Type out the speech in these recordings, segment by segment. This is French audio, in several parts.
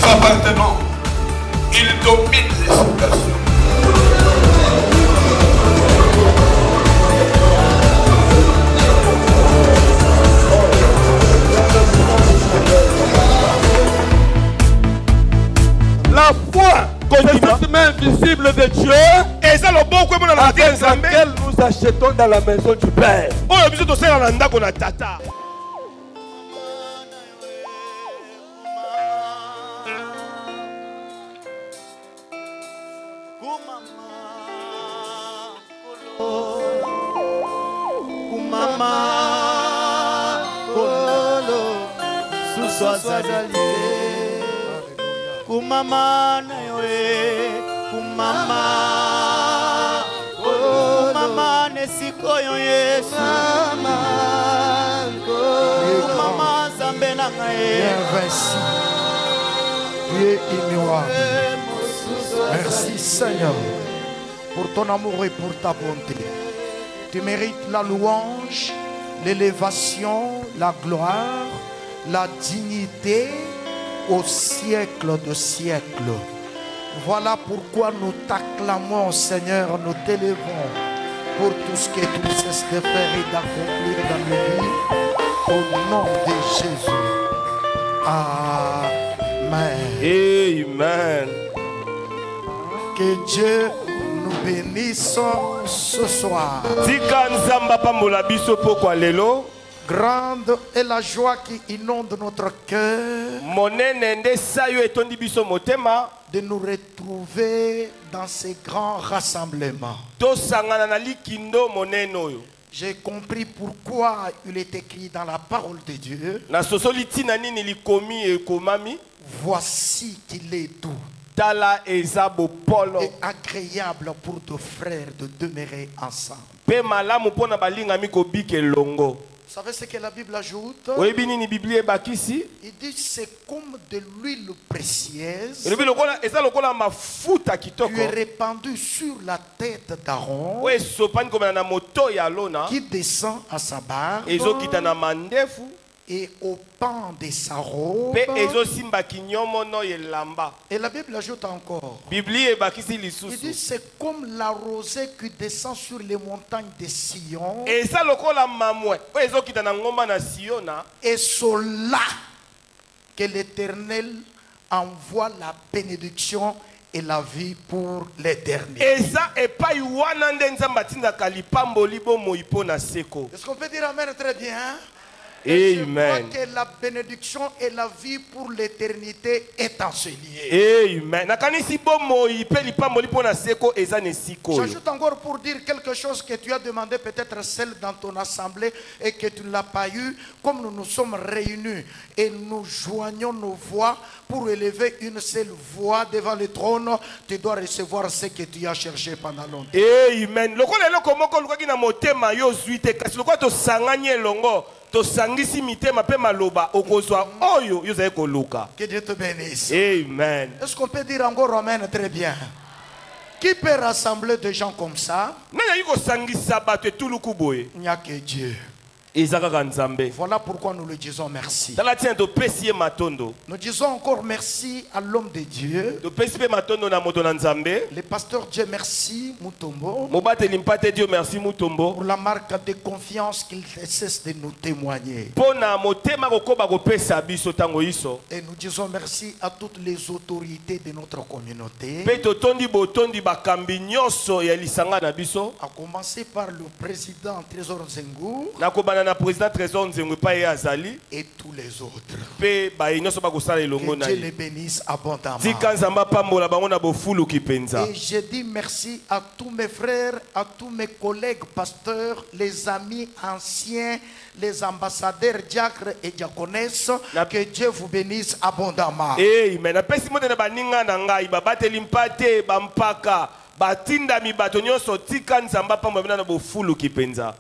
appartement. Il domine les situations. La foi, c'est cette main invisible de Dieu dans laquelle nous achetons dans la maison du Père. Kumama na yoe, kumama, kumama nesikoyo Yesu, kumama zambe na ngaye. Tu es immuable. Merci Seigneur pour ton amour et pour ta bonté. Tu mérites la louange, l'élévation, la gloire, la dignité au siècle de siècles. Voilà pourquoi nous t'acclamons, Seigneur, nous t'élevons pour tout ce que tu cesses de faire et d'accomplir dans nos vies. Au nom de Jésus. Amen. Amen. Que Dieu nous bénisse ce soir. Grande est la joie qui inonde notre cœur de nous retrouver dans ces grands rassemblements. J'ai compris pourquoi il est écrit dans la parole de Dieu. Voici qu'il est doux et agréable pour deux frères de demeurer ensemble. Vous savez ce que la Bible ajoute? Il dit c'est comme de l'huile précieuse qui est répandue sur la tête d'Aaron, qui descend à sa barbe et au pan de sa robe. Et la Bible ajoute encore. Il dit c'est comme la rosée qui descend sur les montagnes de Sion. Et c'est là que l'Éternel envoie la bénédiction et la vie pour l'éternité. Est-ce qu'on peut dire amen très bien? Et Amen. Je crois que la bénédiction et la vie pour l'éternité est enseigniée. Amen. J'ajoute encore pour dire quelque chose que tu as demandé peut-être celle dans ton assemblée et que tu ne l'as pas eu. Comme nous nous sommes réunis et nous joignons nos voix pour élever une seule voix devant le trône, tu dois recevoir ce que tu as cherché pendant longtemps. Amen. Que Dieu te bénisse. Amen. Est-ce qu'on peut dire encore amen très bien? Qui peut rassembler des gens comme ça? Il n'y a que Dieu. Voilà pourquoi nous lui disons merci. Nous disons encore merci à l'homme de Dieu, le pasteur Dieu merci Mutombo, pour la marque de confiance qu'il cesse de nous témoigner. Et nous disons merci à toutes les autorités de notre communauté, à commencer par le président Trésor Zengou et tous les autres. Que Dieu les bénisse abondamment. Et je dis merci à tous mes frères, à tous mes collègues pasteurs, les amis anciens, les ambassadeurs, diacres et diaconesses. Que Dieu vous bénisse abondamment. Amen.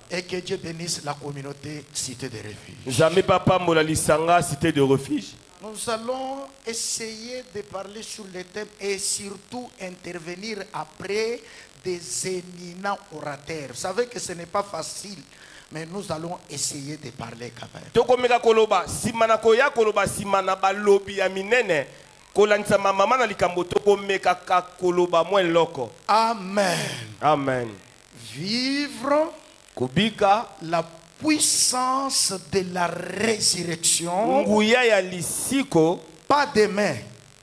Et que Dieu bénisse la communauté Cité de Refuge. Nous allons essayer de parler sur le thème et surtout intervenir après des éminents orateurs. Vous savez que ce n'est pas facile, mais nous allons essayer de parler quand même. Amen. Amen. Vivre Kubika la puissance de la résurrection. nguya ya lisiko Pas demain,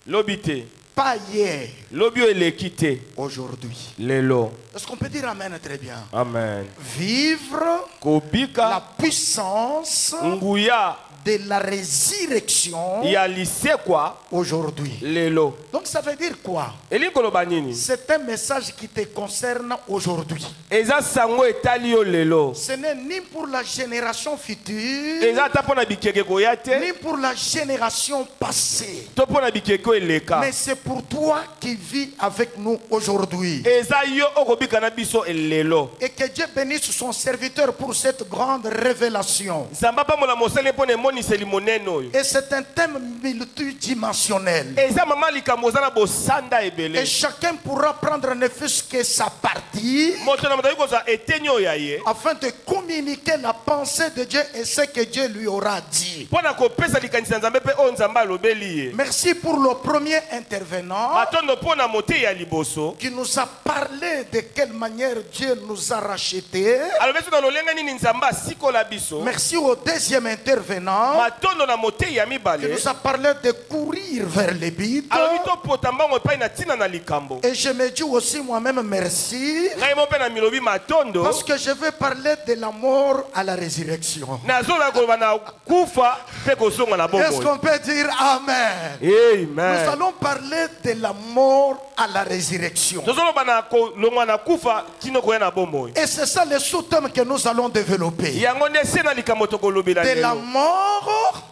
lobite pas hier, lobio elekite aujourd'hui. lelo. Est-ce qu'on peut dire Amen très bien? Amen. Vivre la Kubika puissance nguya de la résurrection ya lisekwa aujourd'hui. lelo. Donc ça veut dire quoi? Eliko lobanini C'est un message qui te concerne aujourd'hui. eza sango etali yo lelo. Ce n'est ni pour la génération future, Eza ta pona bikeke koyate ni pour la génération passée. to pona bikeke eleka. Mais c'est pour toi qui vis avec nous aujourd'hui. Eza yo okobika na biso elelo. Et que Dieu bénisse son serviteur pour cette grande révélation. Zamba pa mola mosele pone moniseli moneno yo. Et c'est un thème multidimensionnel. Eza mama likambo za na bosanda ebele. Et chacun pourra prendre ne fût-ce que sa partie Moto na moto koza etenyo ya ye. afin de communiquer la pensée de Dieu et ce que Dieu lui aura dit. Pona kopesa likanisa nzambe pe o nzamba alobeli ye. Merci pour le premier intervenant Matondo pona mote ya liboso. qui nous a parlé de quelle manière Dieu nous a rachetés. Alobeso na lolenga nini nzamba sikola biso. Merci au deuxième intervenant Matondo na mote ya qui mibale. nous a parlé de courir vers les bites. Alobi to potambango epai na tina na likambo. Et je me dis aussi moi-même merci Ngai mo pe na milobi matondo. parce que je vais parler de la mort à la résurrection. Nazola koloba na kufa pe kozonga na Est-ce bombo. qu'on peut dire Amen? Nous Amen. allons parler de la mort à la résurrection. Tozoloba na kolongwa na kufa kino koya na bombo. Et c'est ça le sous-thème que nous allons développer. Yango nde se na likambo tokolobela De la lelo. mort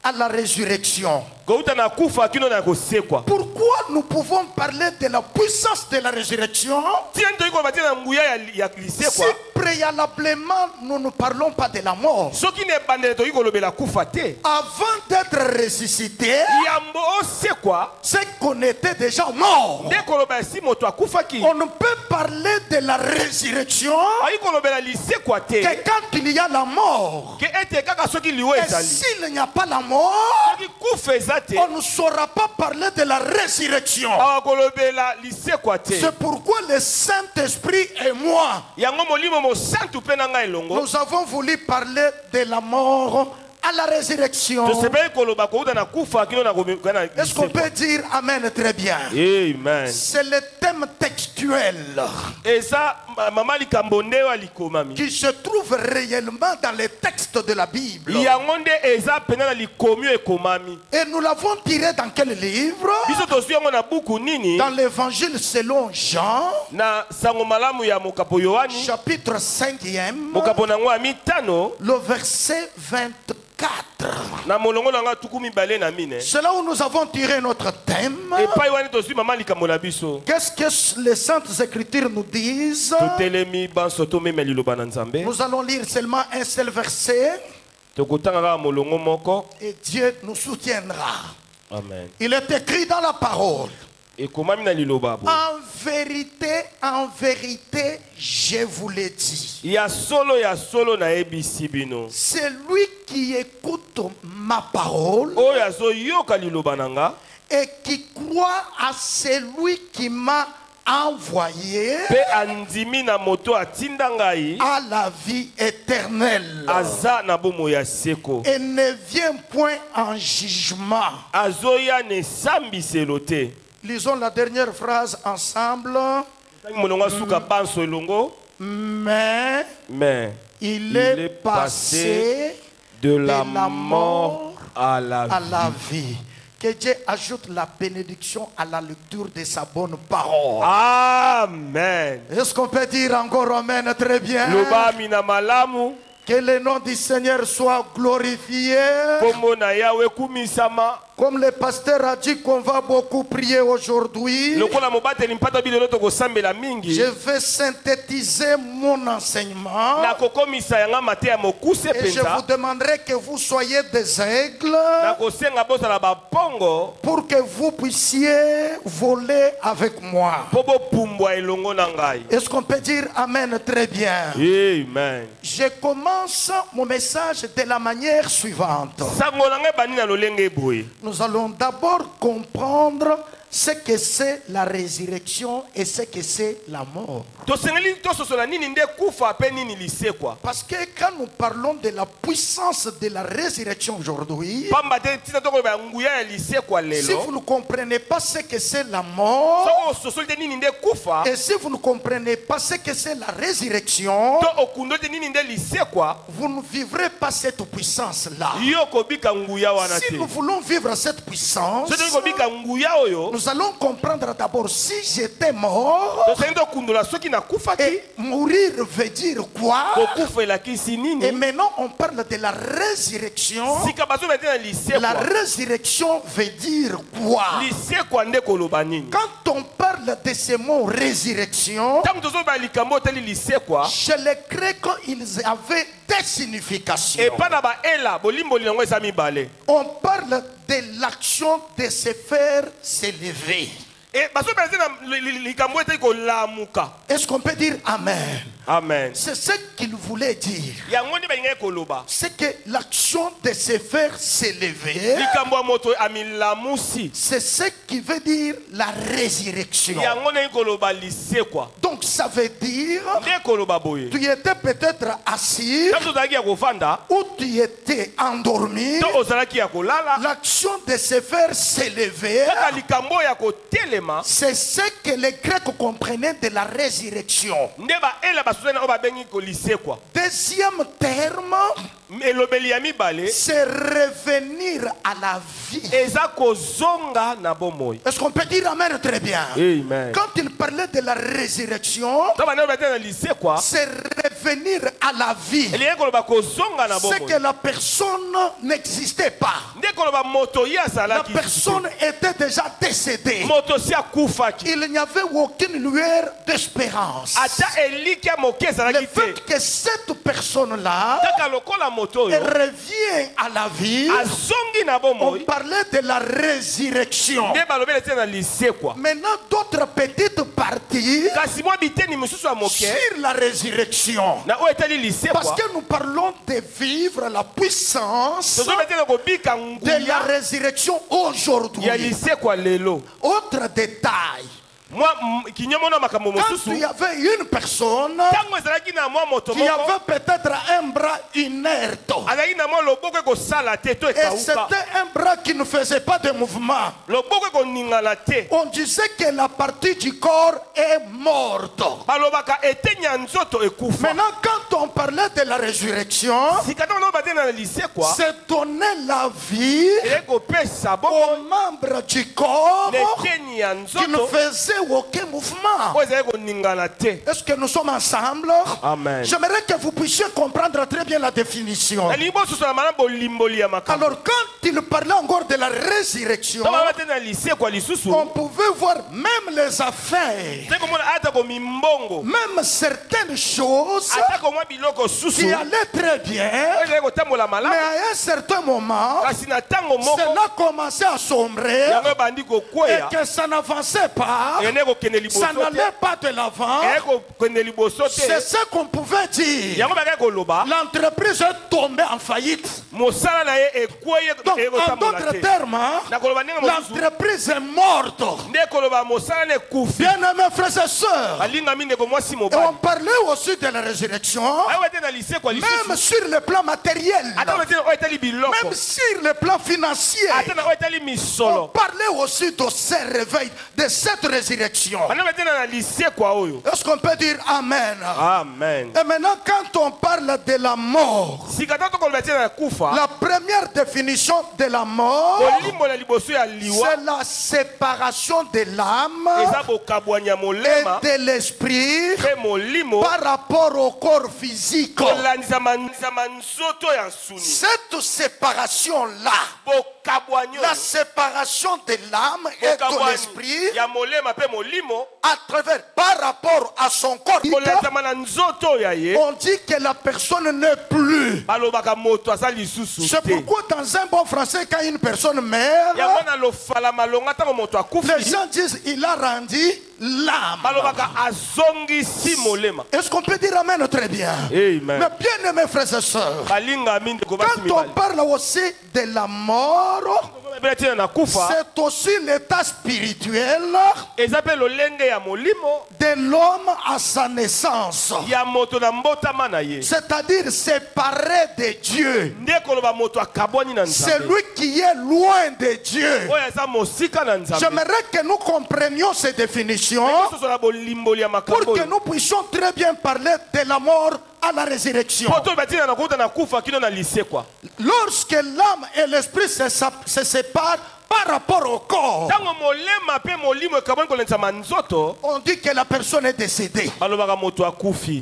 à la résurrection. Kouta na kufa kino na kosekwa. Pourquoi nous pouvons parler de la puissance de la résurrection Tia nto iko batia na nguya ya si lisekwa. préalablement nous ne parlons pas de la mort? Soki ne bandele to iko lobela kufa te. Avant d'être ressuscité, Yambo osekwa c'est qu'on était déjà mort. nde koloba si moto akufaki. On ne peut parler de la résurrection Ayi kolobela lisekwa te. que quand il y a la mort. Ke ete kaka soki liwe Et ezali. s'il n'y a pas la mort, Soki kufa eza te. on ne saura pas parler de la résurrection. Awa kolobela lisekwa te. C'est pourquoi le Saint-Esprit et moi, Yango molimo mo santu pe na ngai elongo. nous avons voulu parler de la mort à la résurrection. Tosepeli koloba kouta na kufa kino na koya na Est-ce qu'on lisekwa. peut dire Amen très bien? Amen. C'est le thème textuel Eza mama likambo nde wa likomami. qui se trouve réellement dans les textes de la Bible. Yango nde eza pena na likomi ekomami. Et nous l'avons tiré dans quel livre? Biso tozwi yango na buku nini? Dans l'évangile selon Jean, Na sango malamu ya mokapo Yohani. chapitre 5e, Mokapo nango ya mitano. le verset 24. Na molongo nanga tuku mibale na mine. C'est là où nous avons tiré notre thème. Epai wani tozwi mama likambo na biso. Qu'est-ce que les Saintes Écritures nous disent? Totelemi banso tomema liloba na Nzambe. Nous allons lire seulement un seul verset Tokotanga kaka molongo moko. et Dieu nous soutiendra. Amen. Il est écrit dans la parole. Ekomami na liloba bo. En vérité, je vous l'ai dit. Ya solo na ebisi bino. Celui qui écoute ma parole Oyo azo yoka liloba nanga. et qui croit à celui qui m'a envoyé Pe andimi na moto atinda ngai. a la vie éternelle Aza na bomo ya seko. et ne vient point en jugement. Azoya ne sambiselo te. Lisons la dernière phrase ensemble. Tangi molongo suka banso elongo. Mais Mais il est passé de la mort à la vie. Que Dieu ajoute la bénédiction à la lecture de sa bonne parole. Amen. Est-ce qu'on peut dire encore Amen très bien? Loba mina malamu. Que le nom du Seigneur soit glorifié. Kombo na Yahweh kumisama. Comme le pasteur a dit qu'on va beaucoup prier aujourd'hui, Lokola mobateli mpata bilelo to kosambela mingi. je vais synthétiser mon enseignement Na kokomisa yanga mate ya mokuse et je vous penza. demanderai que vous soyez des aigles Na kosenga bosa la bapongo. pour que vous puissiez voler avec moi. Pobo pumbwa elongo na ngai. Est-ce qu'on peut dire Amen très bien? Amen. Je commence mon message de la manière suivante. Sango na ngai bani na lolenge boye. nous allons d'abord comprendre ce que c'est la résurrection et ce que c'est la mort. Parce que quand nous parlons de la puissance de la résurrection aujourd'hui, si vous ne comprenez pas ce que c'est la mort, et si vous ne comprenez pas ce que c'est la résurrection, vous ne vivrez pas cette puissance-là. Si nous voulons vivre cette puissance, nous allons comprendre d'abord si j'étais mort. Et mourir veut dire quoi? Et maintenant on parle de la résurrection. La résurrection veut dire quoi? Quand on parle de ce mot résurrection, chez les Grecs ils avaient des significations. On parle de l'action de se faire s'élever. Est-ce qu'on peut dire Amen? Amen. C'est ce qu'il voulait dire. C'est que l'action de se faire s'élever, c'est ce qui veut dire la résurrection. Donc ça veut dire tu étais peut-être assis ou tu étais endormi. L'action de se faire s'élever, c'est ce que les Grecs comprenaient de la résurrection. Deuxième terme, c'est revenir à la vie. Est-ce qu'on peut dire Amen très bien? Amen. Quand il parlait de la résurrection, c'est revenir à la vie. C'est que la personne n'existait pas. La personne était déjà décédée. Il n'y avait aucune lueur d'espérance. Le fait que cette personne-là revient à la vie, on parlait de la résurrection. Maintenant, d'autres petites parties sur la résurrection. Parce que nous parlons de vivre la puissance de la résurrection aujourd'hui. Autre détail. Quand il y avait une personne qui avait peut-être un bras inerte, et c'était un bras qui ne faisait pas de mouvement, on disait que la partie du corps est morte. Maintenant, quand on parlait de la résurrection, c'est donner la vie aux membres du corps qui ne faisaient aucun mouvement. Est-ce que nous sommes ensemble? Amen. J'aimerais que vous puissiez comprendre très bien la définition. Alors quand il parlait encore de la résurrection, on pouvait voir même les affaires, même certaines choses qui allaient très bien, mais à un certain moment cela commençait à sombrer et que ça n'avançait pas, ça n'allait pas de l'avant. C'est ce qu'on pouvait dire. L'entreprise est tombée en faillite. Donc en d'autres termes, l'entreprise est morte. Bien aimés frères et sœurs, et on parlait aussi de la résurrection, même sur le plan matériel, même sur le plan financier. On parlait aussi de ce réveil, de cette résurrection. Est-ce qu'on peut dire Amen? Amen. Et maintenant, quand on parle de la mort, la première définition de la mort, c'est la séparation de l'âme et de l'esprit par rapport au corps physique. Cette séparation-là, la séparation de l'âme et de l'esprit à travers, par rapport à son corps, on dit que la personne n'est plus. C'est pourquoi dans un bon français, quand une personne meurt, les gens disent il a rendu l'âme. Est-ce qu'on peut dire Amen très bien? Amen. Mais bien aimés frères et sœurs, quand on parle aussi de la mort, c'est aussi l'état spirituel de l'homme à sa naissance. C'est-à-dire séparé de Dieu. C'est lui qui est loin de Dieu. J'aimerais que nous comprenions ces définitions pour que nous puissions très bien parler de la mort à la résurrection. Lorsque l'âme et l'esprit se séparent par rapport au corps, on dit que la personne est décédée.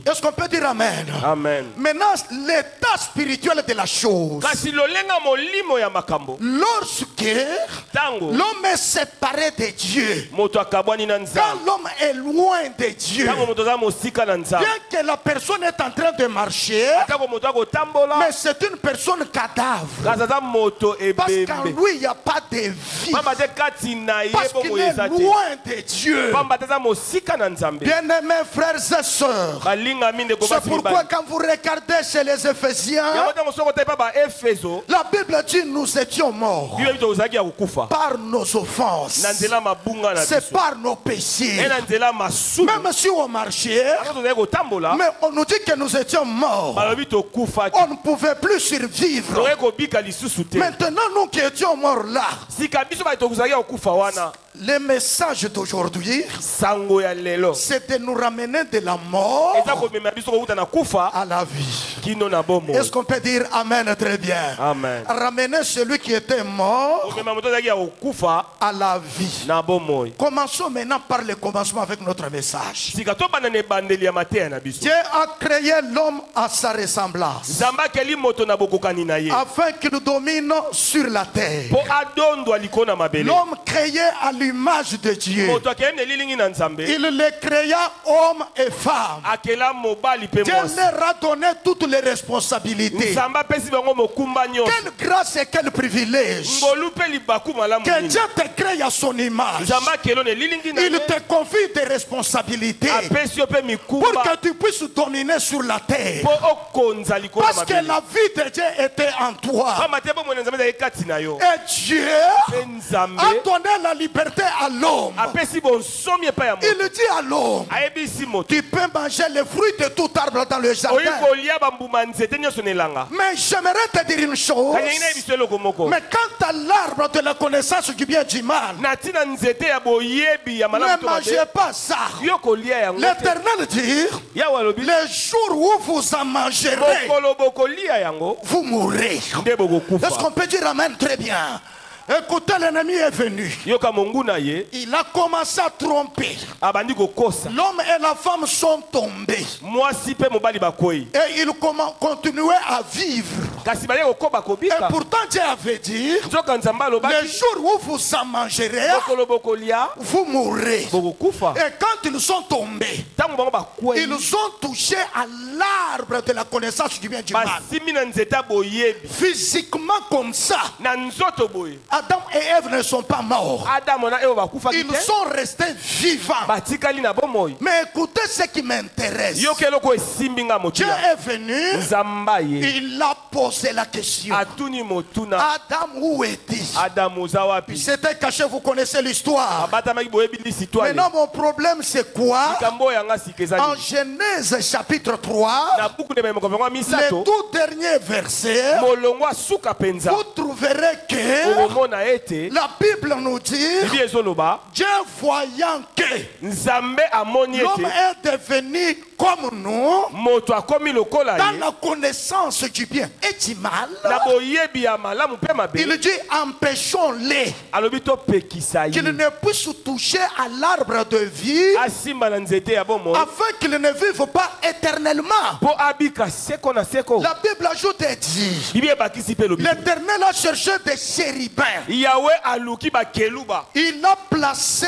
Est-ce qu'on peut dire amen? Amen. Maintenant, l'état spirituel de la chose. Lorsque l'homme est séparé de Dieu, quand l'homme est loin de Dieu, bien que la personne est en train de marcher, mais c'est une personne cadavre. Parce qu'en lui, il n'y a pas de vie. Parce qu'il est loin de Dieu. Bien-aimés frères et sœurs, c'est pourquoi quand vous regardez chez les Éphésiens, la Bible dit nous étions morts par nos offenses, c'est par nos péchés. Même si on marchait, mais on nous dit que nous étions morts, on ne pouvait plus survivre. Maintenant nous qui étions morts là, le message d'aujourd'hui, c'est de nous ramener de la mort à la vie. Est-ce qu'on peut dire amen très bien? Amen. Ramener celui qui était mort à la vie. Commençons maintenant par le commencement avec notre message. Dieu a créé l'homme à sa ressemblance afin qu'il domine sur la terre. L'homme créé à l'image de Dieu. Il les créa hommes et femmes. Dieu leur a donné toutes les responsabilités. Quelle grâce et quel privilège que Dieu te crée à son image. Il te confie des responsabilités pour que tu puisses dominer sur la terre. Parce que la vie de Dieu était en toi. Et Dieu a donné la liberté à l'homme. Il dit à l'homme, tu peux manger les fruits de tout arbre dans le jardin. Mais j'aimerais te dire une chose. Mais quant à l'arbre de la connaissance du bien et du mal, ne mangez pas ça. L'Éternel dit, les jours où vous en mangerez, vous mourrez. Est-ce qu'on peut dire amen très bien? Écoutez, l'ennemi est venu. Il a commencé à tromper. L'homme et la femme sont tombés. Et ils continuaient à vivre. Et pourtant Dieu avait dit, les jours où vous en mangerez, vous mourrez. Et quand ils sont tombés, ils ont touché à l'arbre de la connaissance du bien et du mal. Physiquement comme ça. Adam et Ève ne sont pas morts. Ils sont restés vivants. Mais écoutez ce qui m'intéresse. Dieu est venu. Il a posé la question. Adam, où es-tu? Il s'était caché, vous connaissez l'histoire. Maintenant mon problème c'est quoi? En Genèse chapitre 3, le tout dernier verset, vous trouverez que la Bible nous dit, Dieu voyant que l'homme est devenu comme nous dans la connaissance du bien et du mal, il dit empêchons-les qu'ils ne puissent toucher à l'arbre de vie afin qu'ils ne vivent pas éternellement. La Bible ajoute et dit, l'Éternel a cherché des chérubins. Il a placé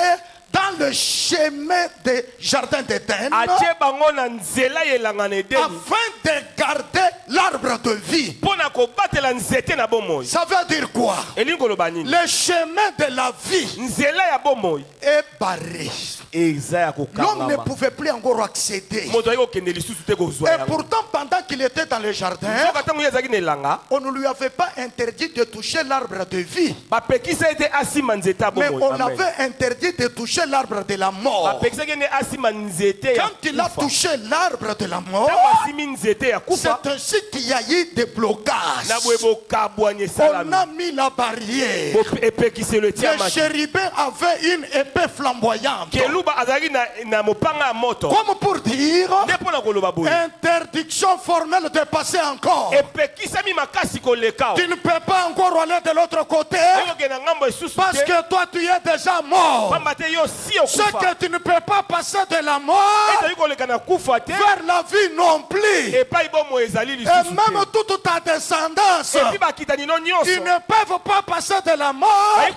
dans le chemin des jardins d'Éden atie bango na nzela yelanga na Edeni afin de garder l'arbre de vie. pona kobatela nzete na bomoi. Ça veut dire quoi? Elingi koloba nini? Le chemin de la vie Nzela ya bomoi est barré. eza ya L'homme ne kokangama. pouvait plus encore accéder. Moto ayi kokende lisusu te kozwa Et yango. pourtant, pendant qu'il était dans le jardin, Soki ntango ye azalaki na elanga on ne lui avait pas interdit de toucher l'arbre de vie. bapekisa ete asimba nzete ya Mais bomoi. on Amen. avait interdit de toucher l'arbre de la mort. bapekisaki ene asimba nzete ya Quand il a kufa. touché l'arbre de la mort, Ntango asimi nzete ya kufa c'est ainsi qu'il y a eu des blocages. na boye bokabwanya On esalami a mis la barrière. epekiselo Le etiamaki. chérubin avait une épée flamboyante. keluba azalaki na mopanga ya moto Comme pour dire, nde mpo na koloba boye interdiction formelle de passer encore. epekisami makasi koleka Tu ne peux pas encore aller de l'autre côté oyoke na ngambo esusu parce te que toi tu es déjà mort. pamba te yo si Ce okufa que tu ne peux pas passer de la mort ezali koleka na kufa te vers la vie non plus. epai bomo ezali Et lisusu même te toute ta descendance, epi bakitani no ils nyonso ne peuvent pas passer de la mort bayi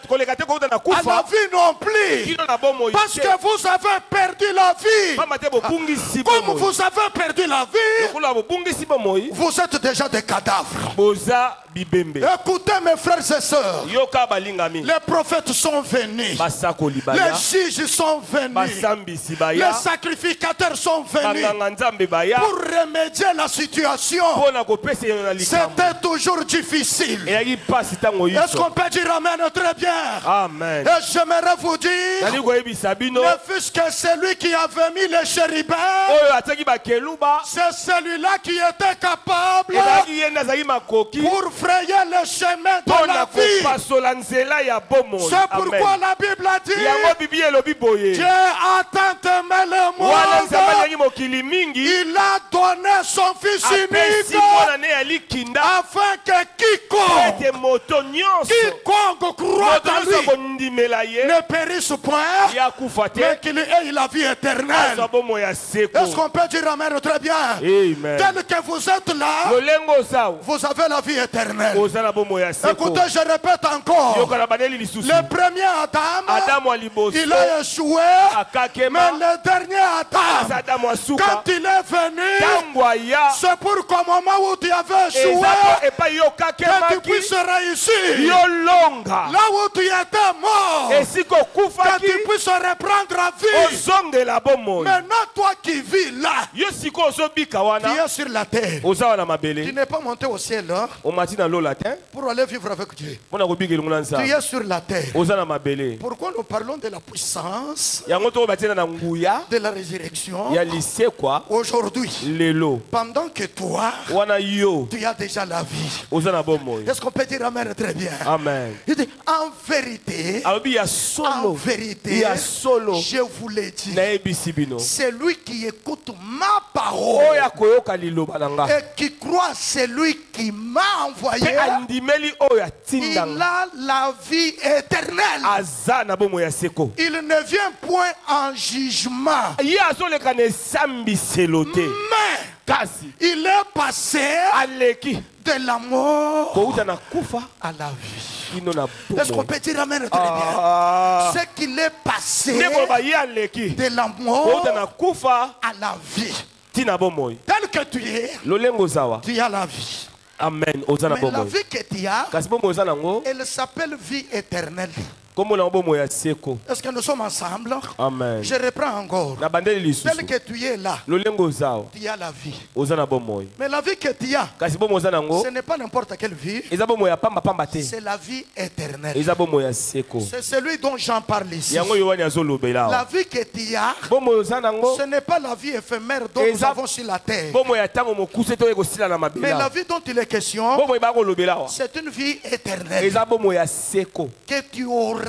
koleka te kouta na à la kufa vie non plus. kino na bomoi Parce te que vous avez perdu la vie. pamba te bobungisi Comme bomoi vous avez perdu la vie, lokola bobungisi bomoi vous êtes déjà des cadavres. boza bibembe Écoutez mes frères et sœurs, yoka balingami les prophètes sont venus, basakoli baya les juges sont venus, basambisi les baya sacrificateurs sont venus banganga nzambe baya pour remédier la situation. mpo na kopesa eno na likambo C'était toujours difficile. eyaki mpasi ntango Est-ce yiso qu'on peut dire amen très bien? amen Et j'aimerais vous dire, nali koyebisa bino ne fût-ce que celui qui avait mis les chérubins, oyo atiaki bakeluba c'est celui-là qui était capable ezalaki ye nde azalaki makoki pour frayer le chemin de mpo la na vie. kopasola nzela ya bomoi. C'est pourquoi Amen. la Bible a dit, yango bibi elobi boye Dieu a tant aimé le wana nzambe monde, alingi mokili mingi il a donné son Fils apesi unique mwana ne ya likinda afin que quiconque ete moto nyonso croit moto en nyonso lui akondimela ye ne périsse point, ya kufa te mais qu'il ait la vie éternelle. azwa bomoi ya seko. Est-ce qu'on peut dire amen très bien? Amen. Tel que vous êtes là, lolengo osawa vous avez la vie éternelle. oza na bomoi ya seko. Écoutez, je répète encore. yoka na bandeli lisusu Le premier Adam, adamu ya liboso il a échoué, mais akakema le dernier aza Adam, adamu ya suka quand il est venu, ntango aya c'est pour qu'au moment où tu avais échoué, eza po epai yo que tu kakemaki puisses réussir. yo longa Là où tu étais mort, esika que okufaki tu puisses reprendre la vie. ozongela bomoi. Maintenant, toi qui vis là, yo sikoyo ozobika tu wana es sur la terre. oza wana Tu mabele n'es pas monté au ciel hein, omati na lola te pour aller vivre avec Dieu. mpo na kobika elongo na Tu nzambe es sur la terre. oza na mabele Pourquoi nous parlons de la puissance yango toko batiena na nguya de la résurrection ya lisekwa aujourd'hui? lelo Pendant que toi, wana yo tu as déjà la vie. oza na bomoi. Est-ce qu'on peut dire amen très bien? Amen. Il dit, en vérité, alobi ya en solo vérité, ya solo je vous l'ai dit, nayebisi bino c'est lui qui écoute ma parole oyo akoyoka liloba na nga et qui croit celui qui m'a envoyé, mpe andimeli oyo il atinda nga a la vie éternelle. aza na bomoi ya seko. Il ne vient point en jugement, ye azoleka na esambiselo te mais kasi il est passé aleki de la mort kouta na kufa à la vie. kino na Est-ce qu'on bomoi. peut dire amen très bien? Ah. C'est qu'il est passé nde koloba ye aleki de la kouta mort na kufa à la vie. tina bomoi. Tel que tu es, lolengo ozawa tu as la vie. amen oza na Mais la bomoi vie que tu as, kasi bomoi oza nango elle s'appelle vie éternelle. kombo nango bomoi ya seko. Est-ce que nous sommes ensemble? amen Je reprends encore. na bandeli Tel lisusu que tu es là, lolengo ozawa tu as la vie. oza na bomoi Mais la vie que tu as, kasi bomoi oza nango ce n'est pas n'importe quelle vie, eza bomoi ya pamba te c'est la vie éternelle. eza bomoi ya seko. C'est celui dont j'en parle ici. yango yo wani azolobela La awa vie que tu as, bomoi oza nango ce n'est pas la vie éphémère dont Et nous ça- avons sur la terre. bomoi ya ntango mokuse to ekosila na mabele Mais la awa. vie dont il est question, bomoi bakolobela awa c'est une vie éternelle eza bomoi ya seko que tu auras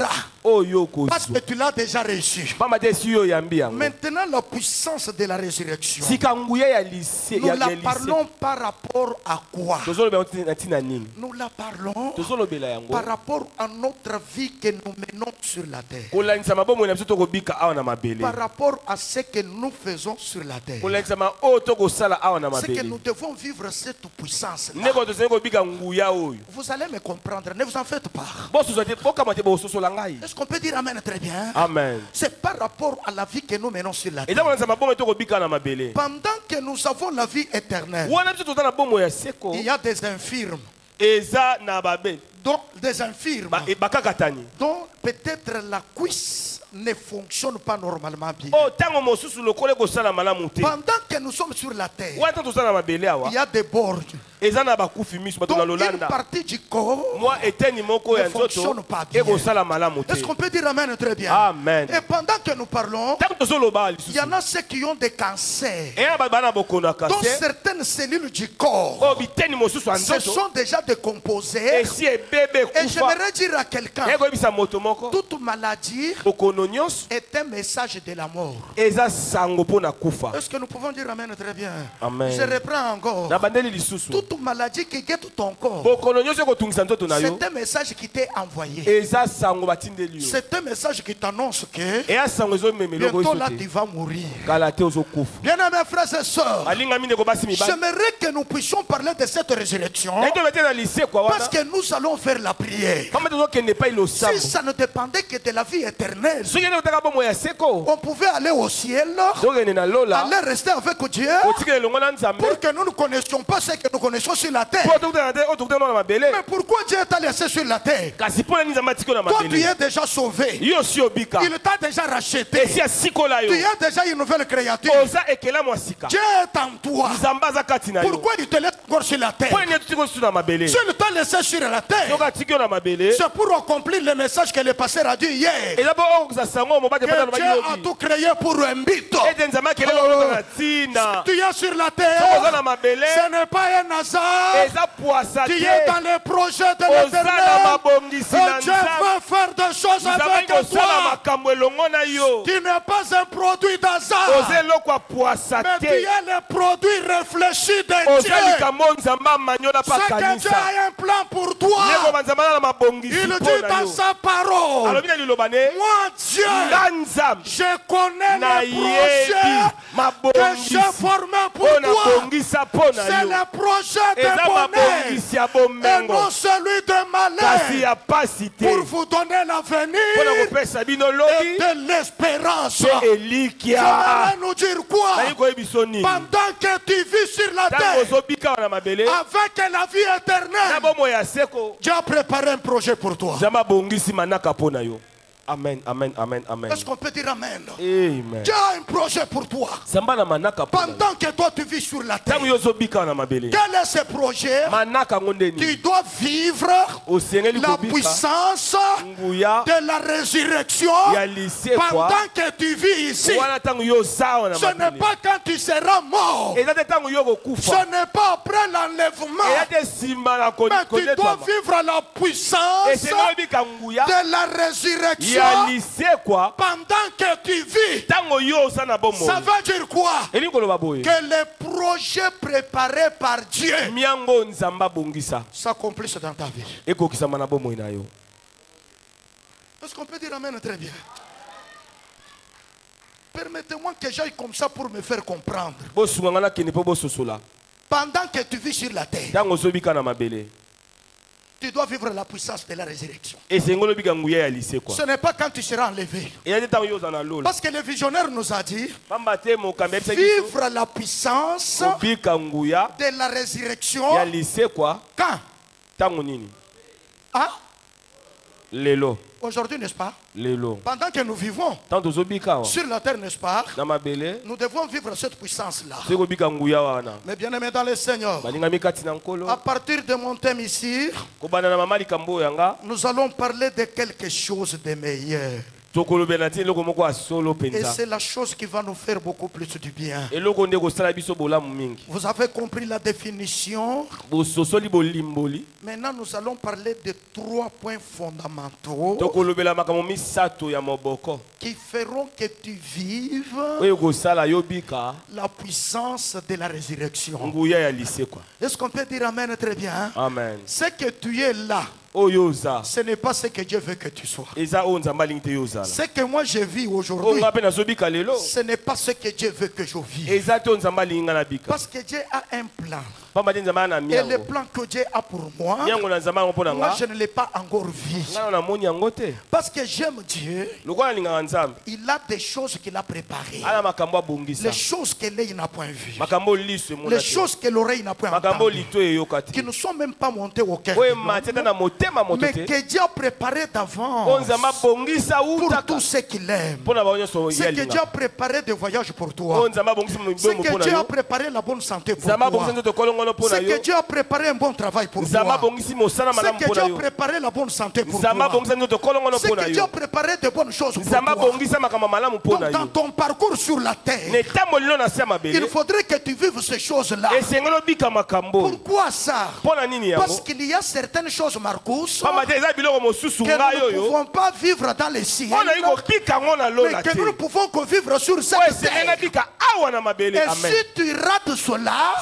oyo parce que okozwa tu l'as déjà reçu. pamba te esi yo oyambi yango. Maintenant, la puissance de la résurrection, sika nguya ya lise nous ya la lise parlons par rapport à quoi? tozolobela yango na ntina nini Nous la parlons tozolobela yango par rapport à notre vie que nous menons sur la terre. kolanisama bomoi na biso tokobika awa na mabele Par rapport à ce que nous faisons sur la terre. kolanisama oyo tokosala awa na C'est que mabele nous devons vivre cette puissance-là. ndeko tozali kobika nguya oyo Vous allez me comprendre, ne vous en faites pas. bosozwa te bokama te bososola ngai. Est-ce Est-ce qu'on peut dire Amen très bien? Amen. C'est par rapport à la vie que nous menons sur la terre. Pendant Que nous avons la vie éternelle, il y a des infirmes. Donc, des infirmes. Donc, peut-être la cuisse ne fonctionne pas normalement bien. Pendant que nous sommes sur la terre, il y a des bornes. Donc, une partie du corps ne fonctionne pas bien. Est-ce qu'on peut dire Amen très bien? Amen. Et pendant que nous parlons, il y en a ceux qui ont des cancers. Donc certaines cellules du corps se sont déjà décomposées. Et j'aimerais dire à quelqu'un, toute maladie est un message de la mort. Est-ce que nous pouvons dire Amen très bien? Amen. Je reprends encore. Toute maladie qui guette ton corps, c'est un message qui t'est envoyé. C'est un message qui t'annonce que bientôt là tu vas mourir. Bien aimés frères et sœurs, j'aimerais que nous puissions parler de cette résurrection, parce que nous allons faire la prière. Si ça ne dépendait que de la vie éternelle, on pouvait aller au ciel, aller rester avec Dieu, pour que nous ne connaissions pas ce que nous connaissons sur la terre. Mais pourquoi Dieu t'a laissé sur la terre? Toi tu es déjà sauvé, il t'a déjà racheté, tu es déjà une nouvelle créature. Dieu est en toi. Pourquoi il te laisse encore sur la terre? S'il t'a laissé sur la terre, c'est pour accomplir le message que le pasteur a dit hier, que Dieu a tout créé pour un but. Tu es sur la terre, ce n'est pas un hasard. Tu es dans les projets de l'Éternel. Dieu veut faire des choses avec toi. Tu n'es pas un produit d'hasard, mais tu es le produit réfléchi de Dieu. C'est que Dieu a un plan pour toi. Il dit dans sa parole, moi Dieu, je connais les projets que j'ai formés pour toi. C'est le projet de bonheur et non celui de malheur, pour vous donner l'avenir et de l'espérance. J'aimerais nous dire quoi? Pendant que tu vis sur la terre avec la vie éternelle, Dieu a préparé un projet pour toi. Amen, amen, amen, amen. Est-ce qu'on peut dire amen? Amen. Dieu a un projet pour toi. Pendant que toi tu vis sur la terre, quel est ce projet? Tu dois vivre la puissance de la résurrection. Pendant que tu vis ici, ce n'est pas quand tu seras mort, ce n'est pas après l'enlèvement, mais tu dois vivre la puissance de la résurrection. Pendant que tu vis, ça veut dire quoi? Que les projets préparés par Dieu s'accomplissent dans ta vie. Est-ce qu'on peut dire amen très bien? Permettez-moi que j'aille comme ça pour me faire comprendre. Pendant que tu vis sur la terre, tu dois vivre la puissance de la résurrection. Ce n'est pas quand tu seras enlevé. Parce que le visionnaire nous a dit, vivre la puissance de la résurrection. Quand? Hein? Aujourd'hui, n'est-ce pas? Pendant que nous vivons sur la terre, n'est-ce pas? Nous devons vivre cette puissance-là. Mais bien aimé dans le Seigneur, à partir de mon thème ici, nous allons parler de quelque chose de meilleur. Et c'est la chose qui va nous faire beaucoup plus du bien. Vous avez compris la définition. Maintenant, nous allons parler de 3 points fondamentaux qui feront que tu vives la puissance de la résurrection. Est-ce qu'on peut dire amen très bien? Amen. C'est que tu es là. Ce n'est pas ce que Dieu veut que tu sois. Ce que moi je vis aujourd'hui, ce n'est pas ce que Dieu veut que je vive. Parce que Dieu a un plan. Et le plan que Dieu a pour moi, moi je ne l'ai pas encore vu. Parce que j'aime Dieu. Il a des choses qu'il a préparées. Les choses que l'œil n'a point vues. Les choses que l'oreille n'a point entendues. Qui ne sont même pas montées au cœur. Mais que Dieu a préparé d'avance pour tous ceux qu'il aime. C'est que Dieu a préparé des voyages pour toi. C'est que Dieu a préparé la bonne santé pour toi. C'est que Dieu a préparé un bon travail pour toi. C'est que Dieu a préparé la bonne santé pour toi. C'est que Dieu a préparé de bonnes choses pour toi. Donc dans ton parcours sur la terre, il faudrait que tu vives ces choses-là. Pourquoi ça? Parce qu'il y a certaines choses, Marcus, que nous ne pouvons pas vivre dans les cieux, mais que nous ne pouvons que vivre sur cette terre. Et si tu rates cela,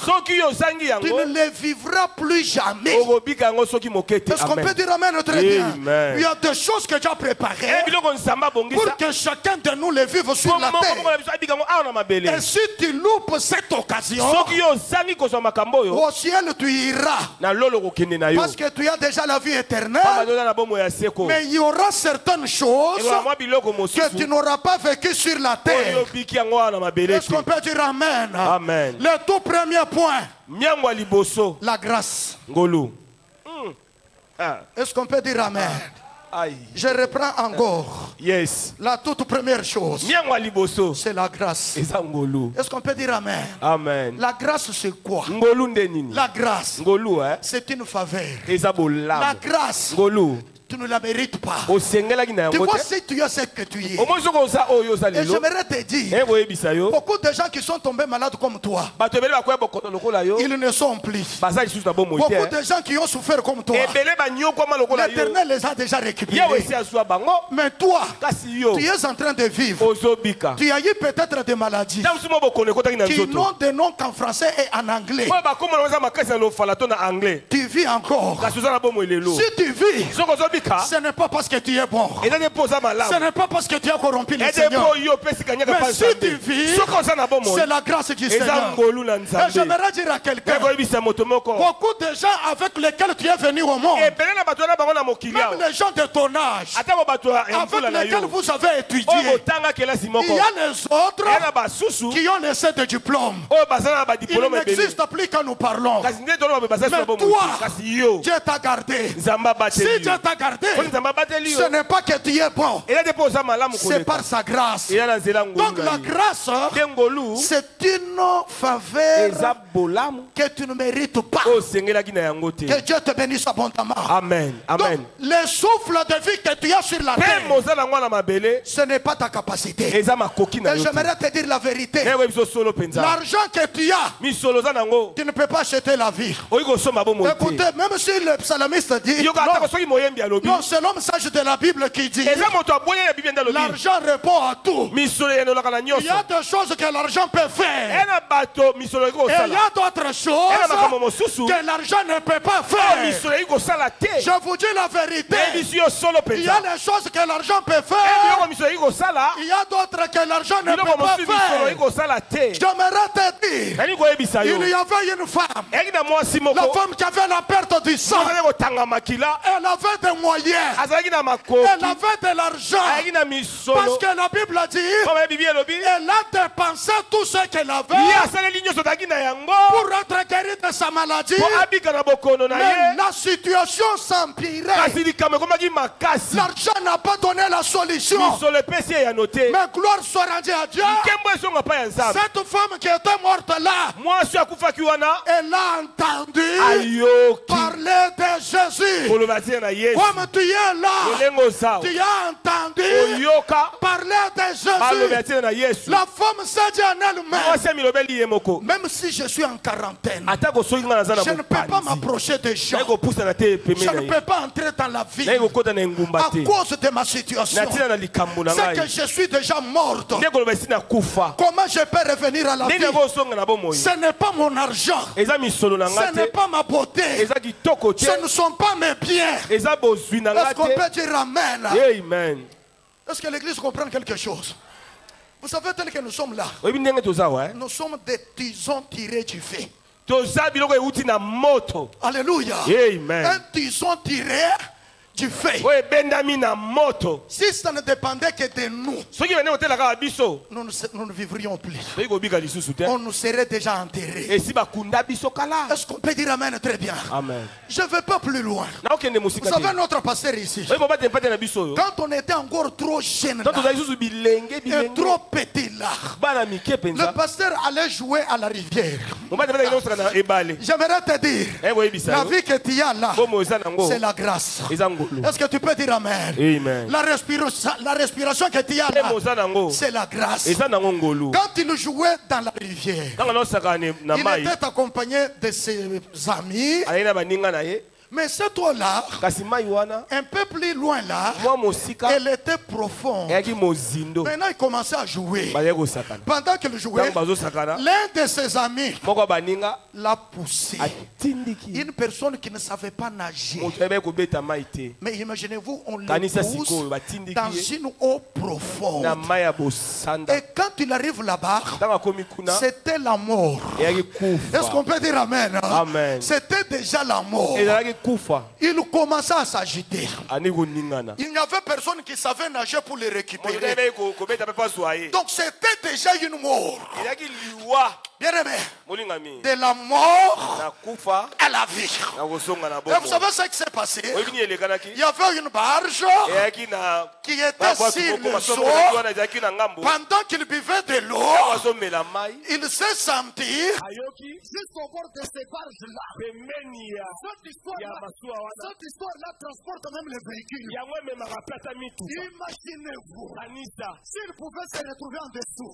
tu ne les vivras plus jamais. Est-ce qu'on peut dire amen très bien? Il y a des choses que Dieu a préparées pour que chacun de nous les vive sur la terre. Et si tu loupes cette occasion, au ciel tu iras. Parce que tu as déjà la vie éternelle. Mais il y aura certaines choses que tu n'auras pas vécues sur la terre. Est-ce qu'on peut dire amen? Amen. Le tout premier point, la grâce. Est-ce qu'on peut dire amen? Je reprends encore. Yes. La toute première chose, c'est la grâce. Est-ce qu'on peut dire amen? Amen. La grâce, c'est quoi? La grâce, c'est une faveur. La grâce, tu ne la mérites pas. Tu vois si tu as ce que tu es. Et j'aimerais te dire, beaucoup de gens qui sont tombés malades comme toi, ils ne sont plus. Beaucoup de gens qui ont souffert comme toi, l'Éternel les a déjà récupérés. Mais toi, tu es en train de vivre. Tu as eu peut-être des maladies qui n'ont des noms qu'en français et en anglais. Tu vis encore. Si tu vis, ce n'est pas parce que tu es bon. Ce n'est pas parce que tu as corrompu le Seigneur. Mais si tu vis, c'est la grâce du Seigneur. Et j'aimerais dire à quelqu'un, beaucoup de gens avec lesquels tu es venu au monde, même les gens de ton âge, avec lesquels vous avez étudié, il y a les autres qui ont laissé de diplôme. Il n'existe plus quand nous parlons. Mais toi, Dieu t'a gardé. Si Dieu t'a gardé, ce n'est pas que tu es bon, c'est par sa grâce. Donc la grâce, c'est une faveur que tu ne mérites pas. Que Dieu te bénisse abondamment. Amen. Amen. Donc, le souffle de vie que tu as sur la terre, ce n'est pas ta capacité. Et j'aimerais te dire la vérité. L'argent que tu as, tu ne peux pas acheter la vie. Écoutez, même si le psalmiste dit, non, c'est l'homme sage de la Bible qui dit, l'argent répond à tout. Il y a des choses que l'argent peut faire. Et il y a d'autres choses que l'argent ne peut pas faire. Je vous dis la vérité. Il y a des choses que l'argent peut faire. Il y a d'autres que l'argent ne peut pas faire. J'aimerais te dire, il y avait une femme. La femme qui avait la perte du sang. Elle avait des moyens. Elle avait de l'argent. Parce que la Bible a dit, elle a dépensé tout ce qu'elle avait pour être guérie de sa maladie. Mais la situation s'empirait. L'argent n'a pas donné la solution. Mais gloire soit rendue à Dieu. Cette femme qui était morte là, elle a entendu parler de Jésus. Comme tu es là, tu as entendu parler de Jésus. La femme s'est dit en elle-même, même si je suis en quarantaine, je ne peux pas m'approcher des gens. Je ne peux pas entrer dans la vie à cause de ma situation. C'est que je suis déjà morte. Comment je peux revenir à la vie? Ce n'est pas mon argent. Ce n'est pas ma beauté. Ce ne sont pas mes biens. Est-ce qu'on peut dire amen? Est-ce que l'église comprend quelque chose? Vous savez, tel que nous sommes là, nous sommes des tisons tirés du feu. Alléluia. Amen. Un tison tiré du feu. Si ça ne dépendait que de nous, nous ne vivrions plus. On nous serait déjà enterrés. Est-ce qu'on peut dire Amen très bien? Amen. Je ne vais pas plus loin. Vous savez notre pasteur ici, quand on était encore trop jeune et trop petit là, le pasteur allait jouer à la rivière. J'aimerais te dire, la vie que tu as là, c'est la grâce. Est-ce que tu peux dire Amen? Amen. La respiration que tu as là, c'est la grâce. Quand il jouait dans la rivière, il était accompagné de ses amis. Mais cette eau-là, un peu plus loin là, elle était profonde. Maintenant, il commençait à jouer. Pendant qu'il jouait, l'un de ses amis l'a poussé. Une personne qui ne savait pas nager. Mais imaginez-vous, on le pousse dans une eau profonde. Et quand il arrive là-bas, c'était la mort. Est-ce qu'on peut dire Amen? C'était déjà la mort. Il commençait à s'agiter. Il n'y avait personne qui savait nager pour le récupérer. Donc c'était déjà une mort. Bien aimé, de la mort à la vie. Et vous savez ce qui s'est passé? Il y avait une barge qui était sur le eau. Pendant qu'il buvait de l'eau, il s'est senti jusqu'au bord de ces barges-là. Cette histoire-là transporte même les véhicules. Imaginez-vous s'il pouvait se retrouver en dessous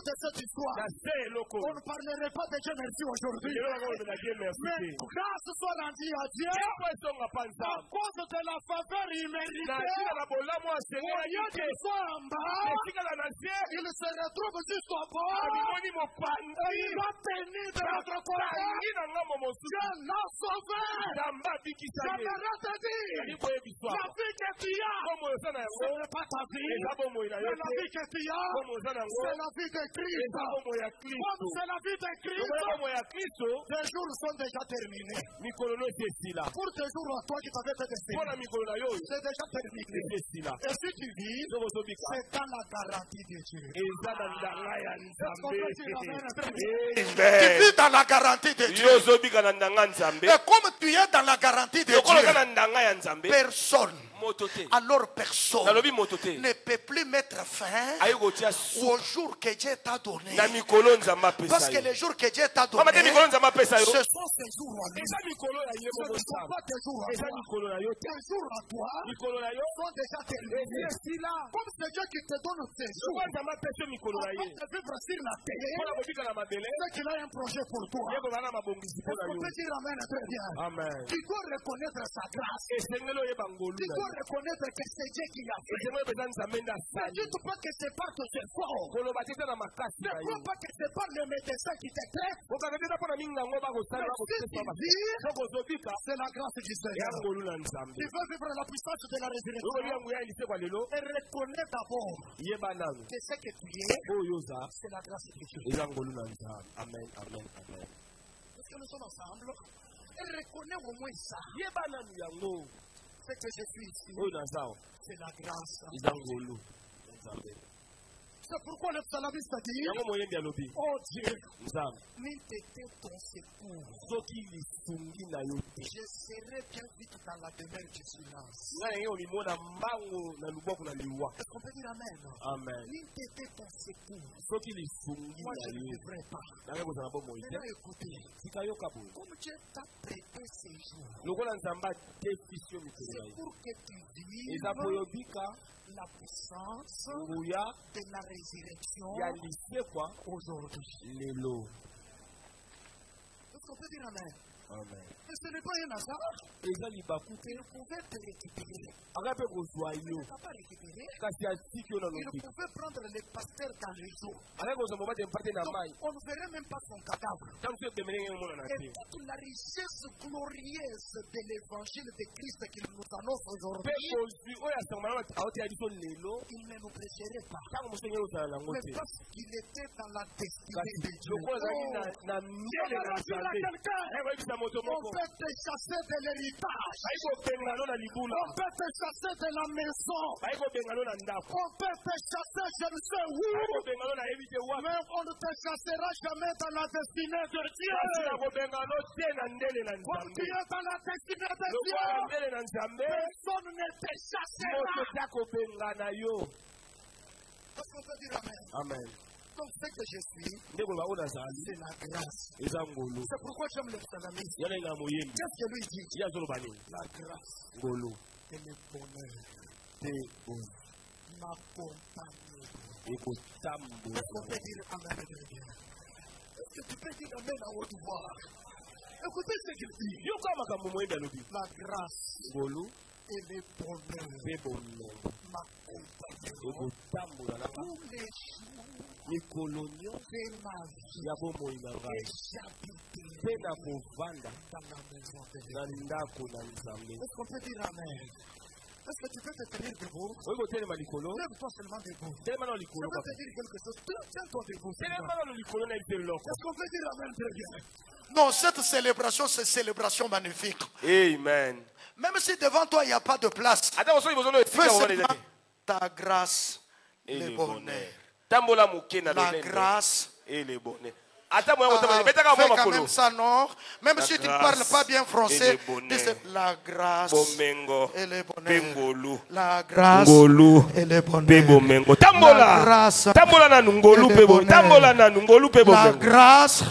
de cette histoire. On ne parlerait pas de Dieu merci aujourd'hui. Mais grâce soit rendue à Dieu à cause de la faveur imméritée. Au lieu qu'il soit en bas, il se retrouve juste au bord et il va bénir de notre côté. Dieu l'a sauvé. J'aimerais te dire, la vie que tu as, ce n'est pas ta vie. La vie que tu as, c'est la vie de Christ. Comme c'est la vie de Christ, tes jours sont déjà terminés. Pour tes jours à toi qui t'avais été destiné, c'est déjà terminé. Et si tu vis, c'est dans la garantie de Dieu. Tu vis dans la garantie de Dieu. Et comme tu es dans la garantie de Dieu, personne, alors personne ne peut plus mettre fin au jour que Dieu t'a donné. Parce que les jours que Dieu t'a donné, ce sont ces jours-là. Ce ne sont pas tes jours à toi. Tes jours à toi sont déjà terminés. Comme c'est Dieu qui te donne ces jours, avant de vivre sur la terre, c'est qu'il a un projet pour toi. On peut dire Amen très bien. Tu dois reconnaître sa grâce. Tu dois reconnaître que c'est Dieu qui l'a fait. Ne dites pas que c'est par tes efforts. Ne crois pas que c'est par le médecin qui te traite. C'est la grâce du Seigneur. Tu veux vivre la puissance de la résurrection et reconnais d'abord que ce que tu es, c'est la grâce de Dieu. Amen, amen, amen. Est-ce que nous sommes ensemble? Et reconnais au moins ça. C'est que je suis ici. C'est la grâce. C'est pourquoi le psalmiste dit, oh Dieu, n'eût été ton secours, je serais bien vite dans la demeure du silence. Est-ce qu'on peut dire Amen? Amen. N'eût été ton secours, moi je ne devrais pas. Maintenant écoutez, comme Dieu t'a prêté ces jours, c'est pour que tu vives la puissance de la résurrection aujourd'hui. Est-ce qu'on peut dire Amen? Mais ce n'est pas un hasard. Il pouvait te récupérer. Il ne t'a pas récupéré. Il pouvait prendre les pasteurs dans les eaux. On ne verrait même pas son cadavre. Et toute la richesse glorieuse de l'évangile de Christ qu'il nous annonce aujourd'hui, il ne nous prêcherait pas. Mais parce qu'il était dans la destinée de Dieu. On peut te chasser de l'héritage. On peut te chasser de la maison. On peut te chasser je ne sais où. Mais on ne te chassera jamais dans la destinée de Dieu. Quand tu es dans la destinée de Dieu, personne ne te chassera. Est-ce qu'on peut dire Amen? Amen. Donc ce que je suis, c'est la grâce. C'est pourquoi j'aime le psalmiste. Qu'est-ce que lui dit? La grâce et le bonheur m'accompagnent. Est-ce qu'on peut dire Amen? Est-ce que tu peux dire Amen à haute voix? Écoutez ce qu'il dit. La grâce et le bonheur m'accompagnent tous les jours. Les coloniaux de ma vie et j'habiterai dans la maison de Dieu. Est-ce qu'on peut dire Amen? Est-ce que tu peux te tenir debout? Lève-toi seulement debout. Je veux te dire quelque chose. Tiens-toi debout. Est-ce qu'on peut dire Amen très bien? Non, cette célébration, c'est une célébration magnifique. Amen. Même si devant toi, il n'y a pas de place. Fais seulement ta grâce et le bonheur. La grâce et le bonheur. Fais quand même ça, non? Même si tu ne parles pas bien français, dis la grâce et le bonheur. La grâce et le bonheur. La grâce